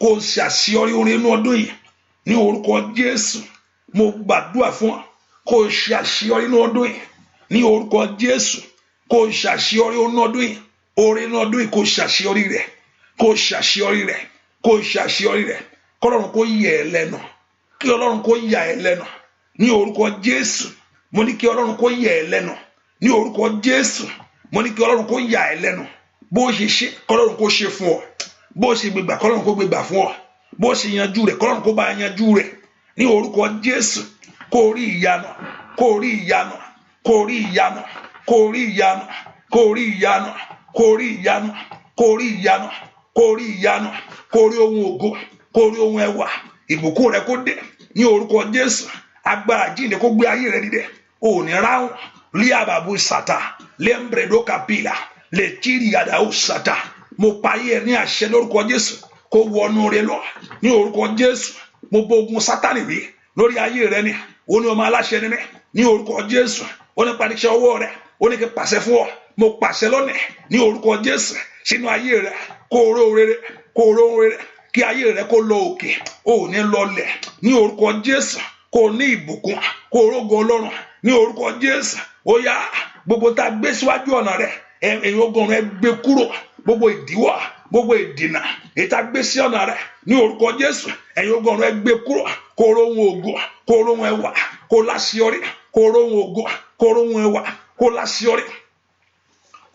kó ṣe àṣeyọrí ohun rere nínú ọdún yìí ní orúkọ Jésù mo gbàdúrà fún ọ kó ṣe àṣeyọrí nínú ọdún yìí ní orúkọ Jésù kó ṣe àṣeyọrí nínú ọdún yìí oore nínú ọdún yìí kó ṣe àṣeyọrí rẹ̀ kó ṣe àṣeyọrí rẹ̀ kó ṣe àṣeyọrí rẹ̀ kọ́lọ́run kó yẹ ẹ́ lẹ́nu kí Ọlọ́run kó yà ẹ́ lẹ́nu ní orúkọ Jésù mo ní kí Ọlọ́run kó yà ẹ́ lẹ́nu ní orúkọ Jésù mo ní kí Ọlọ́run kó yà ẹ́ lẹ́nu bó ṣe ṣe kọ́lọ́run kó ṣe fún ọ bó ṣe gbégbà kọ́lọ́run kó gbégbà fún ọ bó ṣe yanjú rẹ̀ kọ́lọ́run kó bá yanjú rẹ̀ ní orúkọ Jésù kó rí ìyanu kó rí ìyanu kó rí ìyanu kó rí ìyanu kó rí ìyanu kó rí ìyanu kó rí ìyanu kó rí ìyanu kó rí ohun ògo kó rí ohun ẹwà ìbùkún rẹ kó dé ní orúkọ Jésù agbára jíǹde kó gbé ayé rẹ dìde òní ráhùn lé àbàbò sàtà lẹ́mbrẹ̀dọ́ kàpìlà lè tíri àdáwò sàtà mo parí ẹ ní àṣẹ lórúkọ Jésù kó wọnú rẹ lọ ní orúkọ Jésù mo bó ogun Sátánì wí lórí ayé rẹ ni ó ní ọmọ aláṣẹ ni mí ní orúkọ Jésù ó ní paríṣẹ ọwọ́ rẹ ó ní kí pàṣẹ fún ọ mo pàṣẹ lónìí ní orúkọ Jésù sínú ayé rẹ kó ró rere kó ró rere kí ayé rẹ kó lọ òkè ó ní lọlẹ̀ ní orúkọ Jésù kó ní ìbùkún kó rógo Ọlọ́run ní orúkọ Jésù ó yá gbogbo tá a gbé síwájú ọ̀nà rẹ èyí ogun rẹ gbé kúrò gbogbo ìdíwọ́ gbogbo ìdènà ìta gbé sí ọ̀nà rẹ̀ ní orúkọ Jésù ẹ̀yin ogun ọ̀run ẹ gbé kúrò kó rohun ògo kó rohun ẹwà kó láṣeyọrí kó rohun ògo kó rohun ẹwà kó láṣeyọrí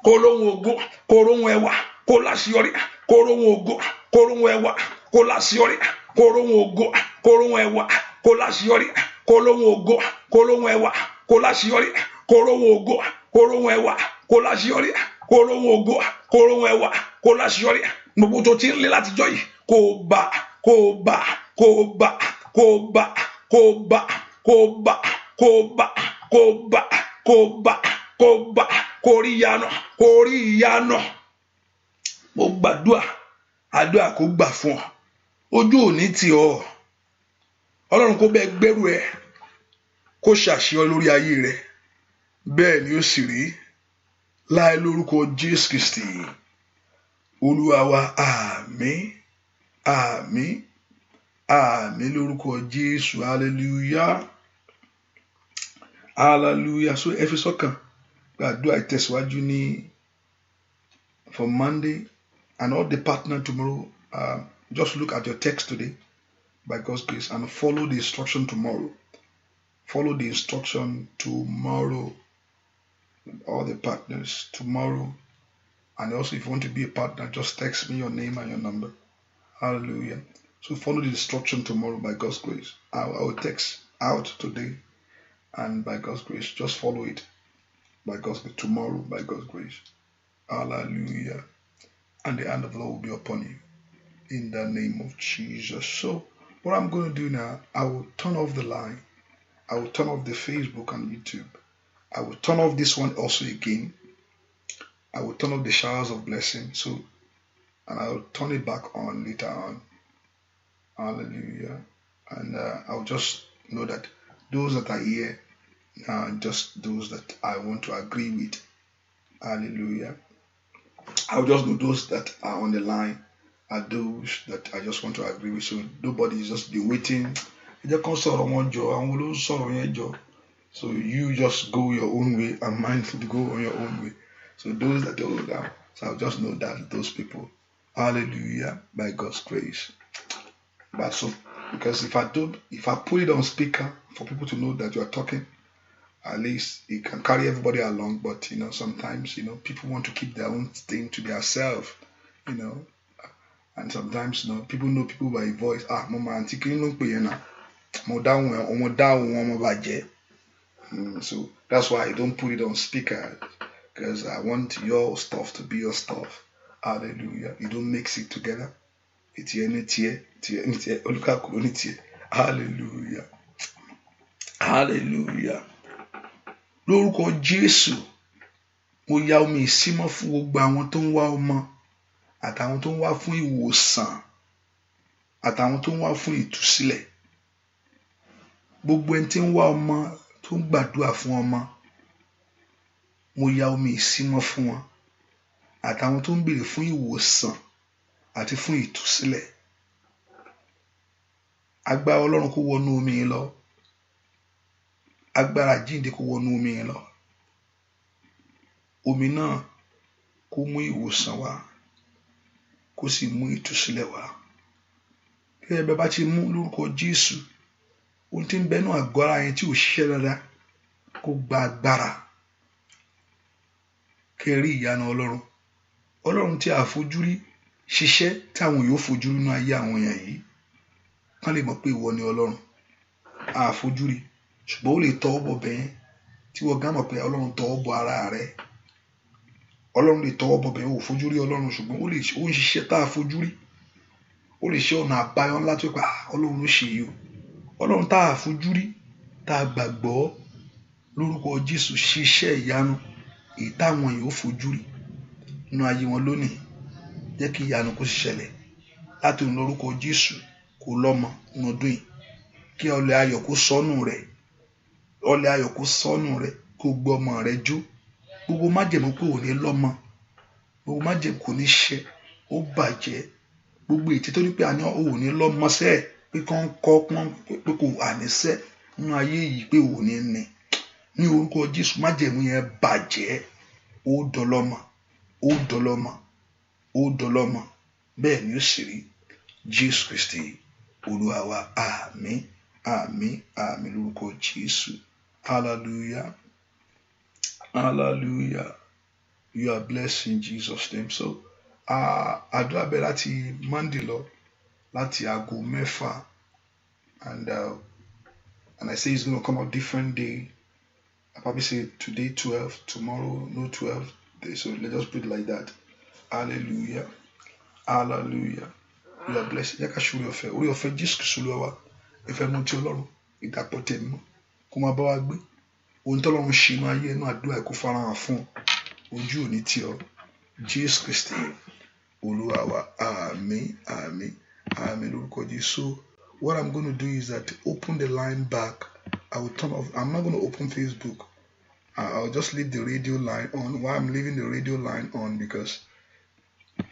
kó rohun ògo kó rohun ẹwà kó láṣeyọrí kó rohun ògo kó rohun ẹwà kó láṣeyọrí kó rohun ògo kó rohun ẹwà kó láṣeyọrí kó rohun ògo kó rohun ẹwà kó láṣeyọrí kó rohun ògo kó rohun ẹwà kó láṣeyọrí kó rohun ògo kó rohun ẹwà kó láṣeyọrí gbogbo tó ti ń lé látijọ́ yìí kó bá kó bá kó bá kó bá kó bá kó bá kó bá kó bá kó bá kó bá kó rí ìyanu mo gbàdúrà àdúrà kó gbà fún ọ ojú òní tì ọ́ Ọlọ́run kó bẹ gbẹ́rù ẹ kó ṣàṣeyọ lórí ayé rẹ bẹ́ẹ̀ ni ó sì rí láì lórúkọ Jésù Kristi Olúwa wa àmín àmín àmín lórúkọ Jésù hallelujah hallelujah. So ẹ fi sọ́kàn gbàdúrà ìtẹ̀síwájú ní for Monday and all the partner tomorrow. Just look at your text today by God's grace and follow the instruction tomorrow. Follow the instruction tomorrow. All the partners tomorrow. And also if you want to be a partner, just text me your name and your number. Hallelujah. So follow the instruction tomorrow by God's grace. I will text out today and by God's grace, just follow it by God's grace tomorrow by God's grace. Hallelujah. And the hand of the Lord will be upon you in the name of Jesus. So what I'm going to do now, I will turn off the line. I will turn off the Facebook and YouTube. I will turn off this one also again. I will turn off the showers of blessing. So, and I will turn it back on later on. Hallelujah. And I'll just know that those that are here are just those that I want to agree with. Hallelujah. I'll just know those that are on the line are those that I just want to agree with. So nobody is just be waiting. So you just go your own way and mine to go on your own way. So those that go down, so I'll just know that those people. Hallelujah, by God's grace. But so because if I put it on speaker for people to know that you are talking, at least it can carry everybody along. But sometimes people want to keep their own thing to themselves, and sometimes people know people by voice. Mama auntie so that's why I don't put it on speaker, because I want your stuff to be your stuff. Hallelujah. You don't mix it together. Hallelujah. Hallelujah. Lórúkọ Jésù, mo ya omi ìsímọ́ fún gbogbo àwọn tó ń wá ọmọ, àtàwọn tó ń wá fún ìwòsàn, àtàwọn tó ń wá fún ìtúsílẹ̀. Gbogbo ẹni tí ń wá ọmọ tó ń gbàdúrà fún ọmọ, mo ya omi ìsímọ́ fún wọn, àtàwọn tó ń béèrè fún ìwòsàn àti fún ìtúsílẹ̀. Agbára Ọlọ́run kó wọnú omi yẹn lọ. Agbára jíǹde kó wọnú omi yẹn lọ. Omi náà kó mú ìwòsàn wá, kó sì mú ìtúsílẹ̀ wá. Bí ẹ bá ti mú lórúkọ Jésù, ohun tí ń bẹ nínú àgọ́ ara yẹn tí ò ṣiṣẹ́ dáadáa kó gba agbára. Kẹ́ rí ìyanu Ọlọ́run. Ọlọ́run tí a fojú rí ṣiṣẹ́ tí àwọn yóò fojú rí nínú ayé àwọn èèyàn yìí. Kán lè mọ̀ pé ìwọ ni Ọlọ́run. A fojú rí, ṣùgbọ́n ó lè tọwọ́ bọ̀ bẹ́ẹ̀ tí wọ́n gán mọ̀ pé Ọlọ́run tọwọ́ bọ̀ ara rẹ̀. Ọlọ́run lè tọwọ́ bọ̀ bẹ́ẹ̀, ó fojú rí Ọlọ́run, ṣùgbọ́n ó ń ṣiṣẹ́ tá a fojú rí. Ó lè ṣe ọ̀nà àbáyọ ńlá tó pa Ọlọ́run ló ṣe yìí o. Ọlọ́run tá a fojú rí, tá a gbàgbọ́ lórúkọ Jésù ṣiṣẹ́ ìyanu èyí táwọn èèyàn ó fojú rí nínú ayé wọn lónìí. Jẹ́ kí ìyanu kó ṣẹlẹ̀ láti òun lórúkọ Jésù kó lọ́mọ nínú ọdún yìí. Kí ọlẹ̀ ayọ̀ kó sọ́nù rẹ̀, ọlẹ̀ ayọ̀ kó sọ́nù rẹ̀, kó gbọ́ ọmọ rẹ̀ jó. Gbogbo májẹ̀mú pé ò ní lọ́mọ, gbogbo májẹ̀mú kò ní ṣẹ, ó bàjẹ́. Gbogbo ètí tó ní pé àní ò ní lọ́mọ sẹ́ẹ̀, pé kán kọ́ pé kò àníṣẹ́ nínú ayé yìí pé ò ní ní. Ní orúkọ Jésù májẹ̀mú yẹn bàjẹ́. Ó dọlọ́mọ, ó dọlọ́mọ, ó dọlọ́mọ, bẹ́ẹ̀ ni ó sì rí Jésù Kristi Olúwa wa. Àmín àmín àmín lórúkọ Jésù. Hallelujah. Hallelujah. You are blessed in Jesus' name. So àdúrà bẹ̀rẹ̀ láti Monday lọ láti aago mẹ́fà, and I say it's going to come out different day. I probably say today 12, tomorrow no 12. So let's just put it like that. Hallelujah. Hallelujah. You are blessed. Yẹ ká ṣe orí ọ̀fẹ́. Orí ọ̀fẹ́ Jésù Kristi Olúwa wa. Ìfẹ́ mú ti Ọlọ́run. Ìdàpọ̀ tẹ̀mí mọ́. Kó máa bá wa gbé. Ohun tí Ọlọ́run ṣe inú ayé inú àdúrà kó farahàn fún ọ. Ojú ò ní tì ọ́. Jésù Kristi Olúwa wa. Àmín àmín àmín lórúkọ Jésù. So what I'm going to do is that open the line back. I will turn off. I'm not going to open Facebook. I'll just leave the radio line on. Why I'm leaving the radio line on, because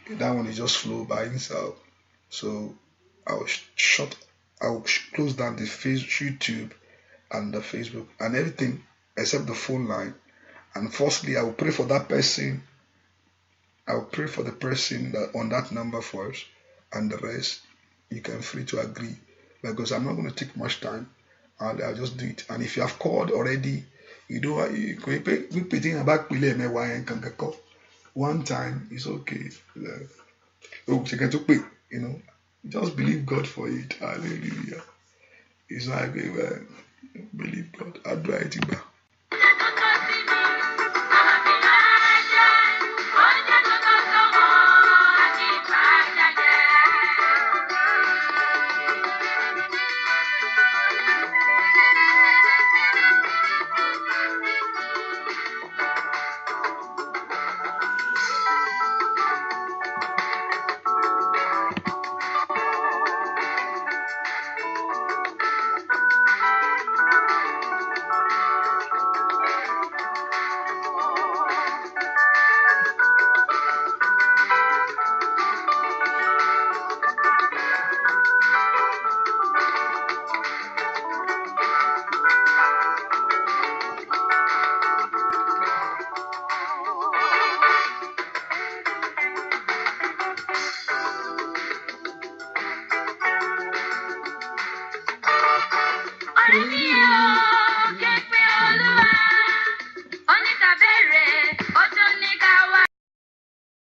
that one is just flow by itself. So I'll close down the YouTube and the Facebook and everything except the phone line. And firstly, I will pray for that person. I will pray for the person that on that number first, and the rest you can free to agree, because I'm not going to take much time. I'll just do it. And if you have called already, you know you can back one time. It's okay. You know, just believe God for it. Hallelujah. It's like believe God. I'll do it.